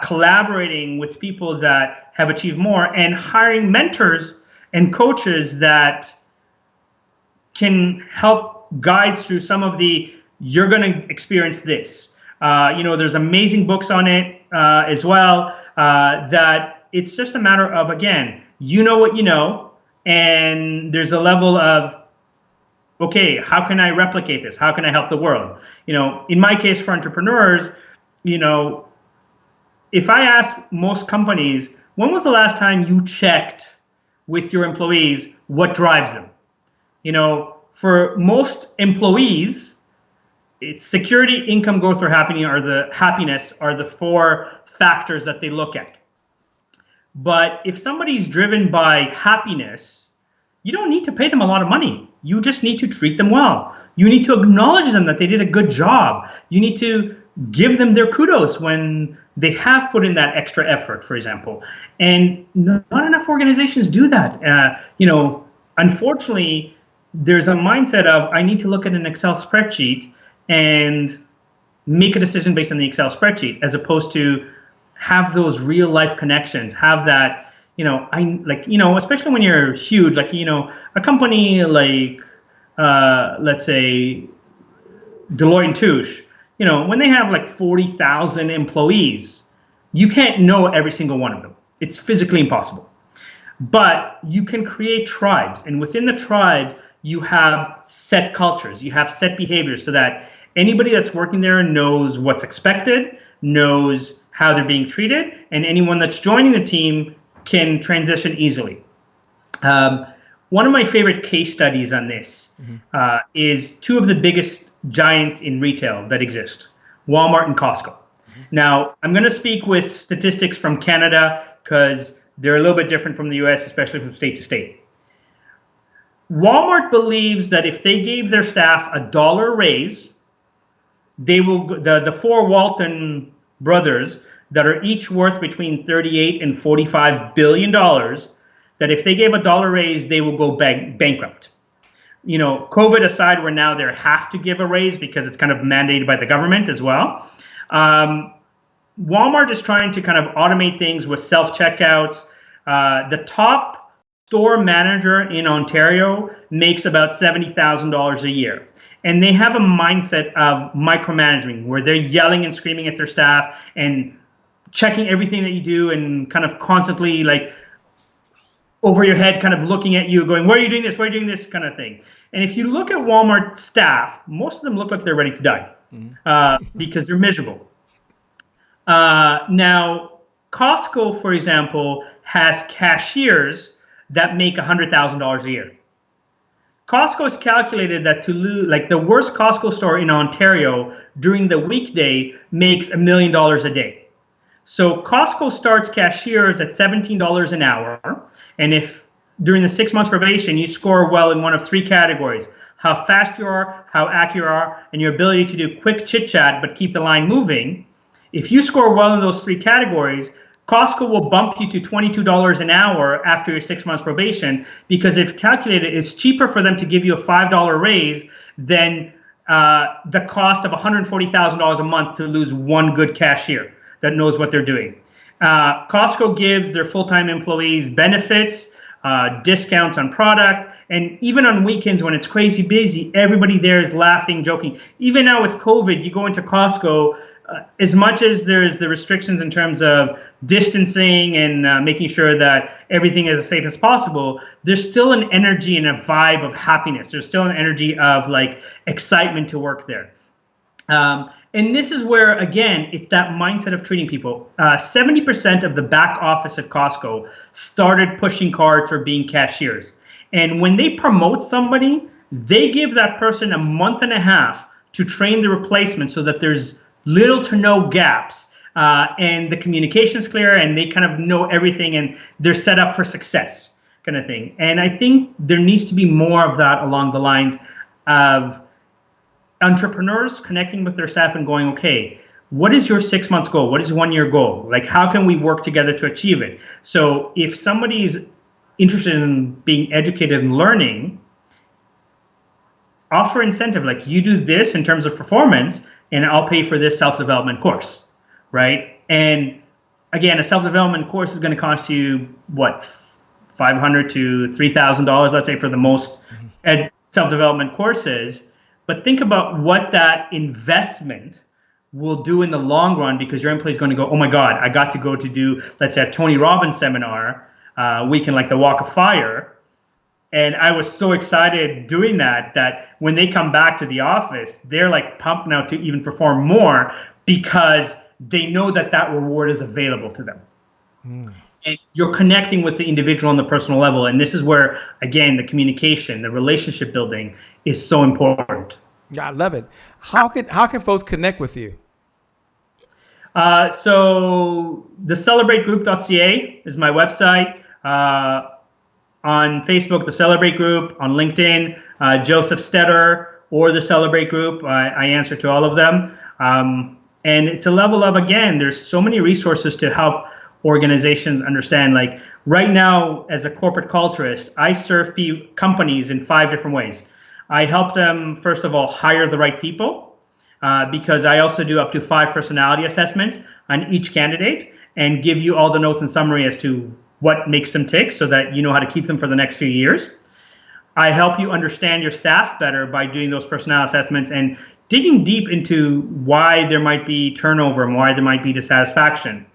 collaborating with people that have achieved more, and hiring mentors and coaches that can help guide through some of the, you're going to experience this. There's amazing books on it as well, that it's just a matter of, again, you know what you know, and there's a level of, okay, how can I replicate this? How can I help the world? In my case, for entrepreneurs, if I ask most companies, when was the last time you checked with your employees what drives them? For most employees, it's security, income, growth, or happiness are the four factors that they look at. But if somebody's driven by happiness, you don't need to pay them a lot of money. You just need to treat them well. You need to acknowledge them that they did a good job. You need to give them their kudos when they have put in that extra effort, for example. And not enough organizations do that. Unfortunately, there's a mindset of, I need to look at an Excel spreadsheet and make a decision based on the Excel spreadsheet, as opposed to have those real life connections, have that, especially when you're huge, a company like, let's say, Deloitte and Touche, when they have like 40,000 employees, you can't know every single one of them. It's physically impossible. But you can create tribes, and within the tribes, you have set cultures, you have set behaviors, so that anybody that's working there knows what's expected, knows how they're being treated, and anyone that's joining the team can transition easily. One of my favorite case studies on this is two of the biggest giants in retail that exist, Walmart and Costco. Now, I'm going to speak with statistics from Canada because they're a little bit different from the US, especially from state to state. Walmart believes that if they gave their staff $1 raise, they will, the four Walton brothers that are each worth between $38 and $45 billion, that if they gave $1 raise, they will go bankrupt. COVID aside, where now they have to give a raise because it's kind of mandated by the government as well. Walmart is trying to kind of automate things with self-checkouts. The top store manager in Ontario makes about $70,000 a year. And they have a mindset of micromanaging, where they're yelling and screaming at their staff and checking everything that you do, and kind of constantly like over your head, kind of looking at you going, where are you doing this? Where are you doing this, kind of thing. And if you look at Walmart staff, most of them look like they're ready to die because they're miserable. Now, Costco, for example, has cashiers that make $100,000 a year. Costco has calculated that to lose, like the worst Costco store in Ontario during the weekday makes $1 million a day. So Costco starts cashiers at $17 an hour. And if during the 6 months probation, you score well in one of three categories: how fast you are, how accurate you are, and your ability to do quick chit chat but keep the line moving. If you score well in those three categories, Costco will bump you to $22 an hour after your 6 months probation, because if calculated, it's cheaper for them to give you a $5 raise than the cost of $140,000 a month to lose one good cashier that knows what they're doing. Costco gives their full-time employees benefits, discounts on product, and even on weekends when it's crazy busy, everybody there is laughing, joking. Even now with COVID, you go into Costco, as much as there's the restrictions in terms of distancing and making sure that everything is as safe as possible, there's still an energy and a vibe of happiness. There's still an energy of like excitement to work there. And this is where, again, it's that mindset of treating people. 70% of the back office at Costco started pushing carts or being cashiers. And when they promote somebody, they give that person a month and a half to train the replacement so that there's little to no gaps, and the communication's clear, and they kind of know everything, and they're set up for success, kind of thing. And I think there needs to be more of that along the lines of entrepreneurs connecting with their staff and going, okay, what is your 6 months goal? What is 1 year goal? Like, how can we work together to achieve it? So if somebody is interested in being educated and learning, offer incentive, like, you do this in terms of performance, and I'll pay for this self-development course, right? And again, a self-development course is going to cost you, what, $500 to $3,000, let's say, for the most self-development courses. But think about what that investment will do in the long run, because your employee is going to go, oh my God, I got to go to do, let's say, a Tony Robbins seminar, weekend, like the Walk of Fire. And I was so excited doing that when they come back to the office, they're like pumped now to even perform more, because they know that that reward is available to them. And you're connecting with the individual on the personal level. And this is where, again, the communication, the relationship building is so important. Yeah, I love it. How can folks connect with you? So the celebrategroup.ca is my website. On Facebook, the Celebrate Group. On LinkedIn, Josef Stetter or the Celebrate Group. I answer to all of them. And it's a level of, again, there's so many resources to help organizations understand. Like right now, as a corporate culturist, I serve companies in 5 different ways. I help them, first of all, hire the right people, because I also do up to 5 personality assessments on each candidate and give you all the notes and summary as to what makes them tick, so that you know how to keep them for the next few years. I help you understand your staff better by doing those personality assessments and digging deep into why there might be turnover and why there might be dissatisfaction.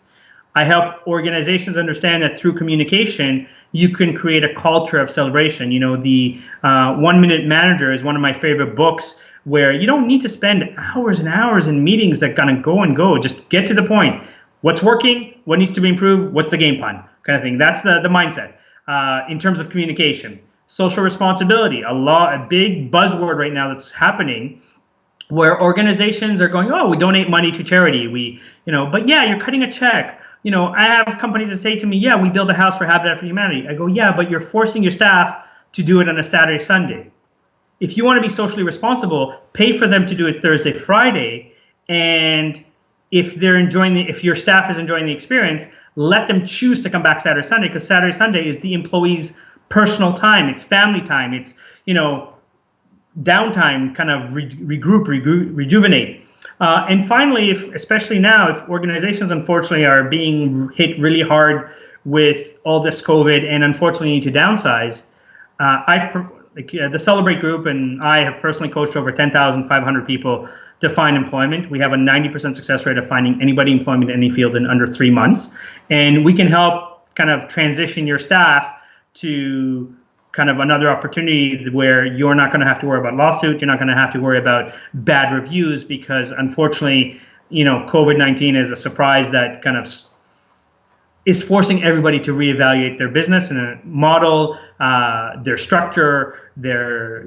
I help organizations understand that through communication, you can create a culture of celebration. You know, the 1 Minute Manager is one of my favorite books, where you don't need to spend hours and hours in meetings that kind of go and go. Just get to the point. What's working? What needs to be improved? What's the game plan? Kind of thing. That's the mindset. In terms of communication, social responsibility, a big buzzword right now that's happening, where organizations are going, oh, we donate money to charity. But yeah, you're cutting a check. I have companies that say to me, yeah, we build a house for Habitat for Humanity. I go, yeah, but you're forcing your staff to do it on a Saturday, Sunday. If you want to be socially responsible, pay for them to do it Thursday, Friday. And if your staff is enjoying the experience, let them choose to come back Saturday, Sunday, because Saturday, Sunday is the employee's personal time. It's family time. It's, downtime, kind of regroup, rejuvenate. And finally, especially now, if organizations unfortunately are being hit really hard with all this COVID and unfortunately need to downsize, the Celebrate Group and I have personally coached over 10,500 people to find employment. We have a 90% success rate of finding anybody employment in any field in under 3 months. And we can help kind of transition your staff to kind of another opportunity where you're not going to have to worry about lawsuit. You're not going to have to worry about bad reviews, because unfortunately, COVID-19 is a surprise that kind of is forcing everybody to reevaluate their business and a model, their structure, their,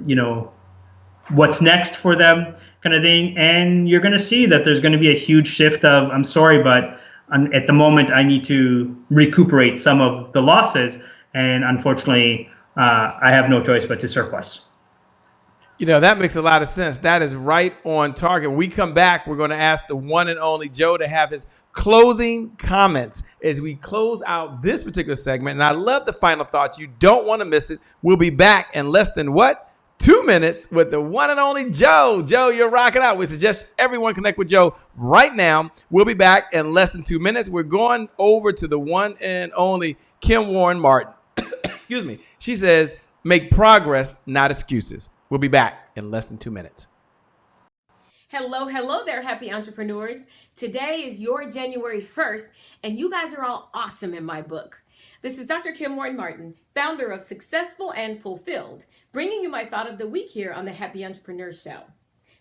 what's next for them, kind of thing. And you're going to see that there's going to be a huge shift of, I'm sorry, but at the moment I need to recuperate some of the losses. And unfortunately, I have no choice but to surplus. That makes a lot of sense. That is right on target. When we come back, we're going to ask the one and only Joe to have his closing comments as we close out this particular segment. And I love the final thoughts. You don't want to miss it. We'll be back in less than 2 minutes with the one and only Joe. Joe, you're rocking out. We suggest everyone connect with Joe right now. We'll be back in less than 2 minutes. We're going over to the one and only Kim Warren Martin. Excuse me. She says, make progress, not excuses. We'll be back in less than 2 minutes. Hello there, happy entrepreneurs. Today is your January 1st, and you guys are all awesome in my book. This is Dr. Kim Warren Martin, founder of Successful and Fulfilled, bringing you my thought of the week here on the Happy Entrepreneur Show.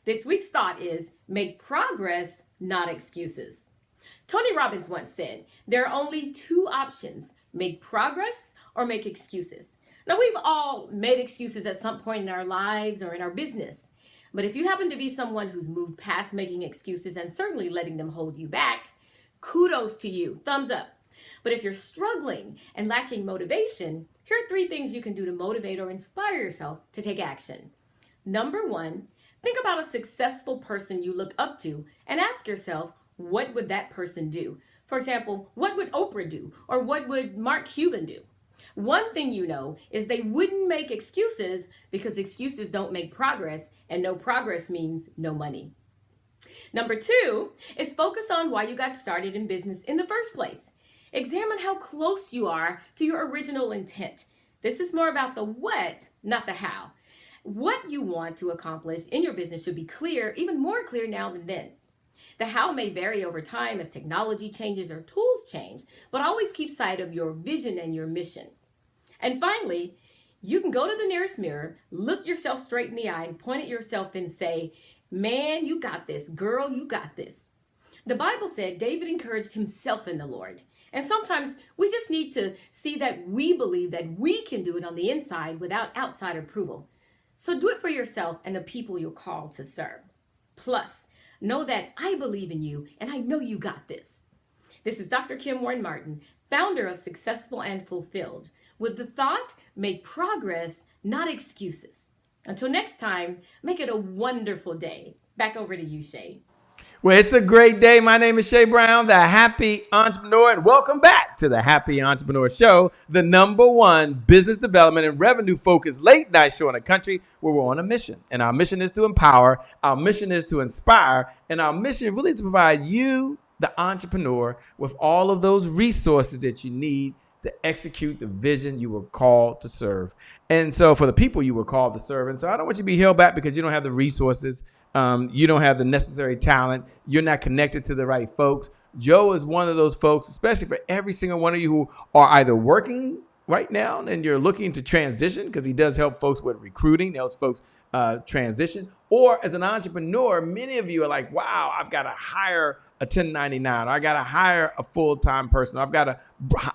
This week's thought is, make progress, not excuses. Tony Robbins once said, there are only 2 options, make progress or make excuses. Now, we've all made excuses at some point in our lives or in our business. But if you happen to be someone who's moved past making excuses and certainly letting them hold you back, kudos to you. Thumbs up. But if you're struggling and lacking motivation, here are 3 things you can do to motivate or inspire yourself to take action. Number 1, think about a successful person you look up to and ask yourself, what would that person do? For example, what would Oprah do? Or what would Mark Cuban do? One thing you know is they wouldn't make excuses because excuses don't make progress, and no progress means no money. Number 2 is focus on why you got started in business in the first place. Examine how close you are to your original intent. This is more about the what, not the how. What you want to accomplish in your business should be clear, even more clear now than then. The how may vary over time as technology changes or tools change, but always keep sight of your vision and your mission. And finally, you can go to the nearest mirror, look yourself straight in the eye, and point at yourself and say, man, you got this. Girl, you got this. The Bible said David encouraged himself in the Lord. And sometimes we just need to see that we believe that we can do it on the inside without outside approval. So do it for yourself and the people you're called to serve. Plus, know that I believe in you and I know you got this. This is Dr. Kim Warren Martin, founder of Successful and Fulfilled, with the thought, make progress, not excuses. Until next time, make it a wonderful day. Back over to you, Shay. Well, it's a great day. My name is Shay Brown, the Happy Entrepreneur, and welcome back to the Happy Entrepreneur Show, the #1 business development and revenue-focused late-night show in the country where we're on a mission. And our mission is to empower, our mission is to inspire, and our mission really is to provide you, the entrepreneur, with all of those resources that you need to execute the vision you were called to serve. And so for the people you were called to serve. And so I don't want you to be held back because you don't have the resources. You don't have the necessary talent. You're not connected to the right folks. Joe is one of those folks, especially for every single one of you who are either working right now and you're looking to transition, because he does help folks with recruiting, helps folks transition. Or as an entrepreneur, many of you are like, wow, I've got to hire a 1099, or I got to hire a full-time person, or I've got to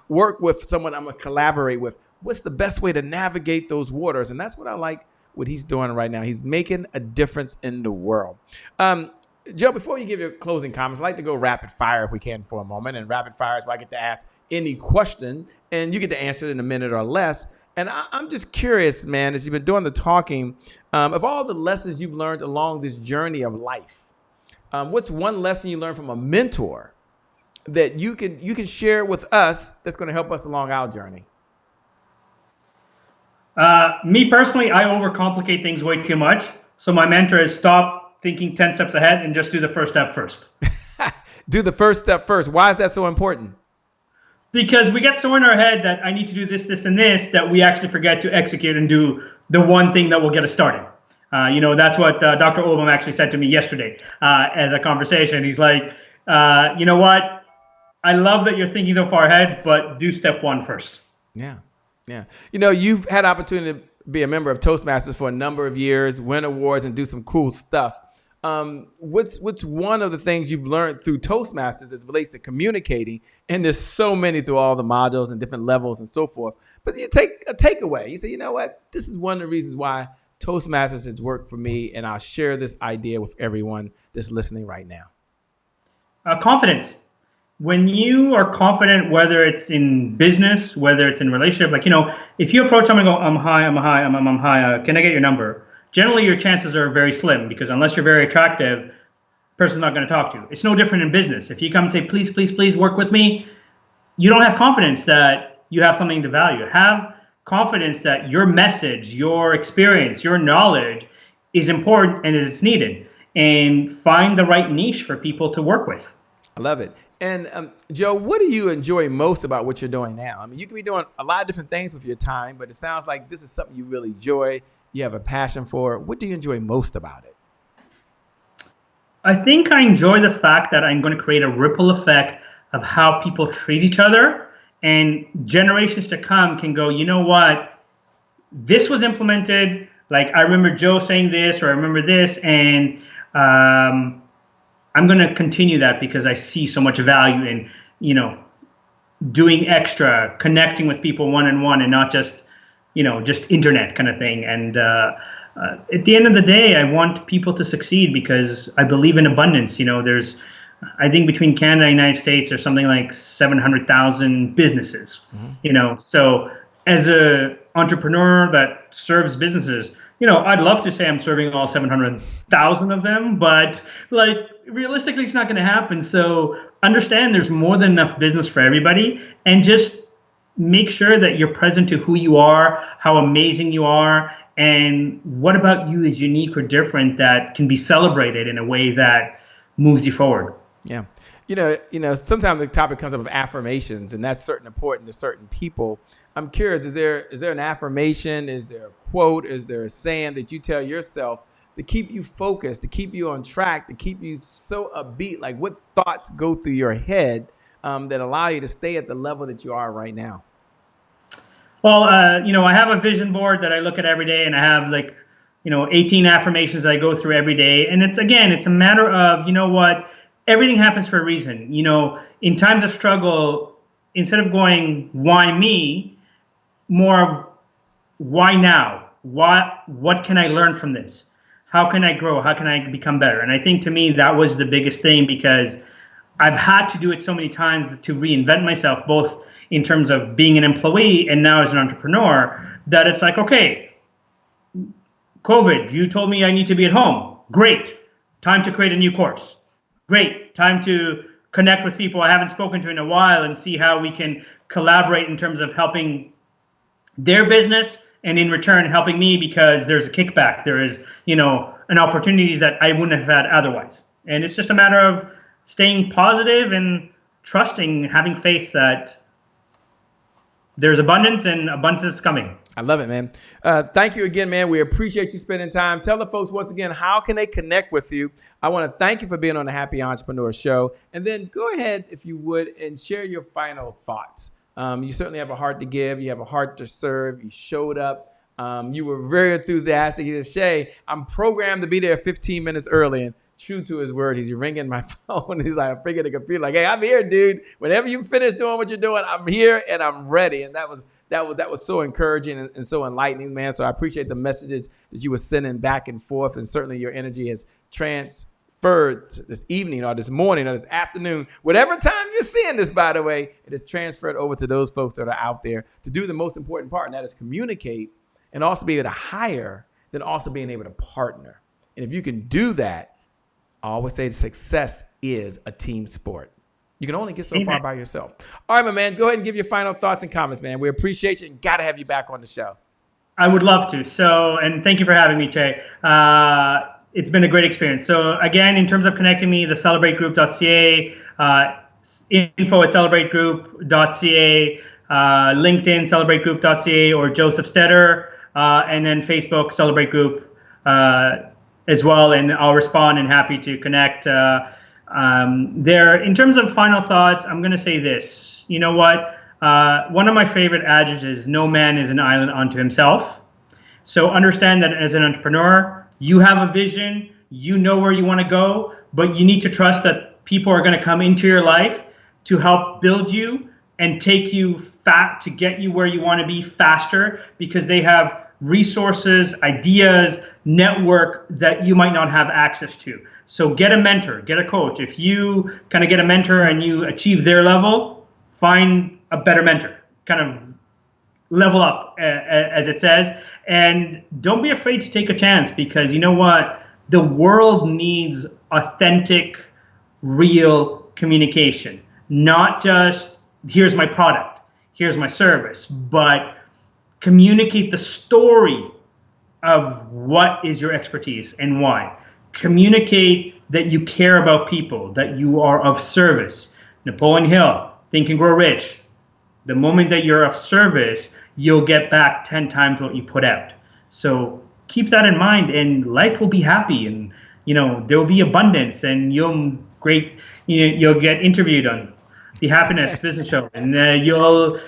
work with someone I'm going to collaborate with. What's the best way to navigate those waters? And that's what I like what he's doing right now. He's making a difference in the world. Joe, before you give your closing comments, I'd like to go rapid fire if we can for a moment. And rapid fire is where I get to ask any question and you get to answer it in a minute or less. And I'm just curious, man, as you've been doing the talking, of all the lessons you've learned along this journey of life, what's one lesson you learned from a mentor that you can share with us that's going to help us along our journey? Me personally, I overcomplicate things way too much. So my mentor is stop thinking 10 steps ahead and just do the first step first. Do the first step first. Why is that so important? Because we get so in our head that I need to do this, this, and this, that we actually forget to execute and do the one thing that will get us started. That's what Dr. Obama actually said to me yesterday as a conversation. He's like, you know what? I love that you're thinking so far ahead, but do step 1 first. Yeah. Yeah. You've had opportunity to be a member of Toastmasters for a number of years, win awards, and do some cool stuff. What's one of the things you've learned through Toastmasters as it relates to communicating? And there's so many through all the modules and different levels and so forth. But you take a takeaway. You say, you know what? This is one of the reasons why Toastmasters has worked for me, and I'll share this idea with everyone that's listening right now. Confidence. When you are confident, whether it's in business, whether it's in relationship, if you approach someone and go, I'm high, can I get your number? Generally, your chances are very slim because unless you're very attractive, the person's not going to talk to you. It's no different in business. If you come and say, please, please, please work with me, you don't have confidence that you have something to value. Have confidence that your message, your experience, your knowledge is important and is needed. And find the right niche for people to work with. I love it. And Joe, what do you enjoy most about what you're doing now? I mean, you can be doing a lot of different things with your time, but it sounds like this is something you really enjoy. You have a passion for. What do you enjoy most about it? I think I enjoy the fact that I'm going to create a ripple effect of how people treat each other, and generations to come can go, you know what? This was implemented. Like I remember Joe saying this, or I remember this, and I'm going to continue that because I see so much value in, doing extra, connecting with people one-on-one and not just, just internet kind of thing. And at the end of the day, I want people to succeed because I believe in abundance. There's, I think between Canada and the United States, there's something like 700,000 businesses. So as a entrepreneur that serves businesses, I'd love to say I'm serving all 700,000 of them, but realistically, it's not going to happen. So understand there's more than enough business for everybody, and just make sure that you're present to who you are, how amazing you are, and what about you is unique or different that can be celebrated in a way that moves you forward. Yeah. Sometimes the topic comes up with affirmations, and that's certainly important to certain people. I'm curious, is there an affirmation? Is there a quote? Is there a saying that you tell yourself to keep you focused, to keep you on track, to keep you so upbeat? Like, what thoughts go through your head that allow you to stay at the level that you are right now? Well, I have a vision board that I look at every day, and I have 18 affirmations that I go through every day. And it's a matter of, everything happens for a reason. In times of struggle, instead of going, why me, more of why now? What can I learn from this? How can I grow? How can I become better? And I think to me, that was the biggest thing, because I've had to do it so many times to reinvent myself, both in terms of being an employee and now as an entrepreneur, that it's like, okay, COVID, you told me I need to be at home. Great. Time to create a new course. Great. Time to connect with people I haven't spoken to in a while and see how we can collaborate in terms of helping their business and in return helping me, because there's a kickback. There is, an opportunities that I wouldn't have had otherwise. And it's just a matter of staying positive and trusting, having faith that there's abundance and abundance is coming. I love it, man. Thank you again, man. We appreciate you spending time. Tell the folks once again, how can they connect with you? I want to thank you for being on the Happy Entrepreneur Show. And then go ahead, if you would, and share your final thoughts. You certainly have a heart to give. You have a heart to serve. You showed up. You were very enthusiastic. You said, Shay, I'm programmed to be there 15 minutes early. And true to his word, he's ringing my phone. He's like, I'm freaking the computer. Like, hey, I'm here, dude. Whenever you finish doing what you're doing, I'm here and I'm ready. And that was so encouraging and so enlightening, man. So I appreciate the messages that you were sending back and forth, and certainly your energy has transferred this evening or this morning or this afternoon, whatever time you're seeing this, by the way, it is transferred over to those folks that are out there to do the most important part, and that is communicate and also be able to hire, then also being able to partner. And if you can do that, I always say success is a team sport. You can only get so far by yourself. All right, my man, go ahead and give your final thoughts and comments, man. We appreciate you and got to have you back on the show. I would love to. And thank you for having me, Jay. It's been a great experience. So again, in terms of connecting me, the celebrategroup.ca, info@celebrategroup.ca, LinkedIn, celebrategroup.ca, or Josef Stetter, and then Facebook, Celebrate Group as well. And I'll respond and happy to connect there. In terms of final thoughts, I'm going to say this. You know what? One of my favorite adages is no man is an island unto himself. So understand that as an entrepreneur, you have a vision, you know where you want to go, but you need to trust that people are going to come into your life to help build you and take you to get you where you want to be faster, because they have resources, ideas, network that you might not have access to. So get a mentor, get a coach. If you kind of get a mentor and you achieve their level, find a better mentor, kind of level up, as it says. And don't be afraid to take a chance, because you know what? The world needs authentic, real communication. Not just, here's my product, here's my service, but communicate the story of what is your expertise and why. Communicate that you care about people, that you are of service. Napoleon Hill, Think and Grow Rich. The moment that you're of service, you'll get back 10 times what you put out. So keep that in mind, and life will be happy, and there will be abundance, and you'll get interviewed on the Happiness Business Show, and you'll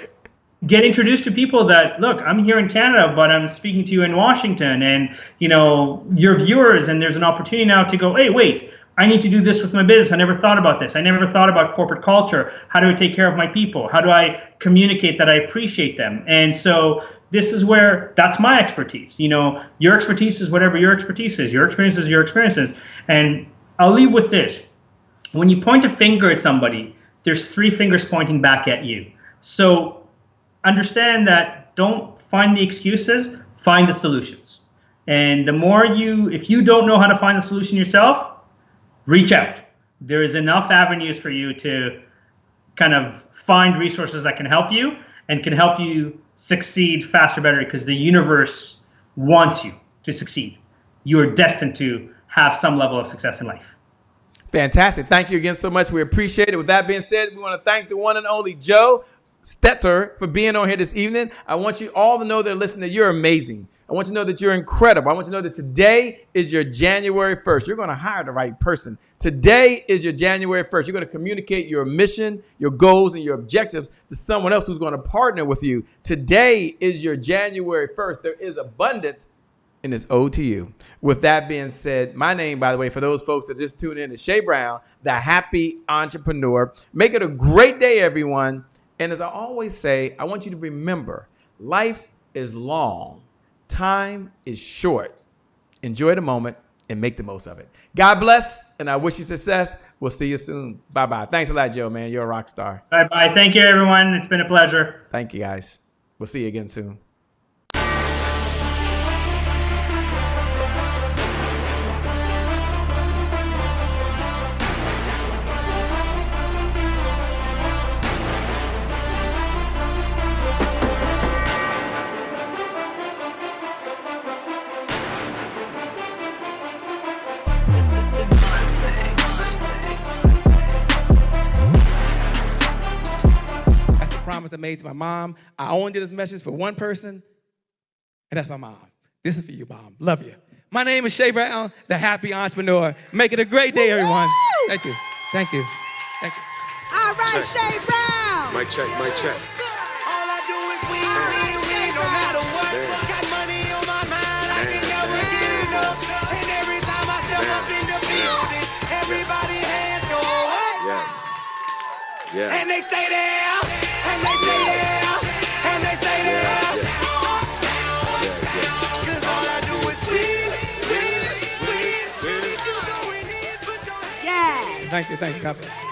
get introduced to people that, look, I'm here in Canada, but I'm speaking to you in Washington, and your viewers, and there's an opportunity now to go, hey, wait, I need to do this with my business. I never thought about this. I never thought about corporate culture. How do I take care of my people? How do I communicate that I appreciate them? And so this is where that's my expertise. You know, your expertise is whatever your expertise is. Your experience is your experiences. And I'll leave with this. When you point a finger at somebody, there's 3 fingers pointing back at you. So understand that don't find the excuses, find the solutions. And the more if you don't know how to find the solution yourself, reach out. There is enough avenues for you to kind of find resources that can help you and can help you succeed faster, better, because the universe wants you to succeed. You are destined to have some level of success in life. Fantastic. Thank you again so much. We appreciate it. With that being said, we want to thank the one and only Joe Stetter for being on here this evening. I want you all to know that listening, you're amazing. I want you to know that you're incredible. I want you to know that today is your January 1st. You're going to hire the right person. Today is your January 1st. You're going to communicate your mission, your goals, and your objectives to someone else who's going to partner with you. Today is your January 1st. There is abundance, and it's owed to you. With that being said, my name, by the way, for those folks that just tuned in, is Shay Brown, the Happy Entrepreneur. Make it a great day, everyone. And as I always say, I want you to remember, life is long. Time is short. Enjoy the moment and make the most of it. God bless, and I wish you success. We'll see you soon. Bye-bye. Thanks a lot, Joe, man. You're a rock star. Bye-bye. Thank you, everyone. It's been a pleasure. Thank you, guys. We'll see you again soon. Promise I made to my mom. I only did this message for one person, and that's my mom. This is for you, Mom. Love you. My name is Shay Brown, the Happy Entrepreneur. Make it a great day, everyone. Thank you. Thank you. Thank you. All right, Shay Brown. Mic check, mic check. All I do is win, no matter what. Got money on my mind, I can never get enough. And every time I step up in the building, everybody hands go up. Yes. Yeah. And they stay there, and they stay there, and they stay there. Cause all I do is win. Thank you. God bless.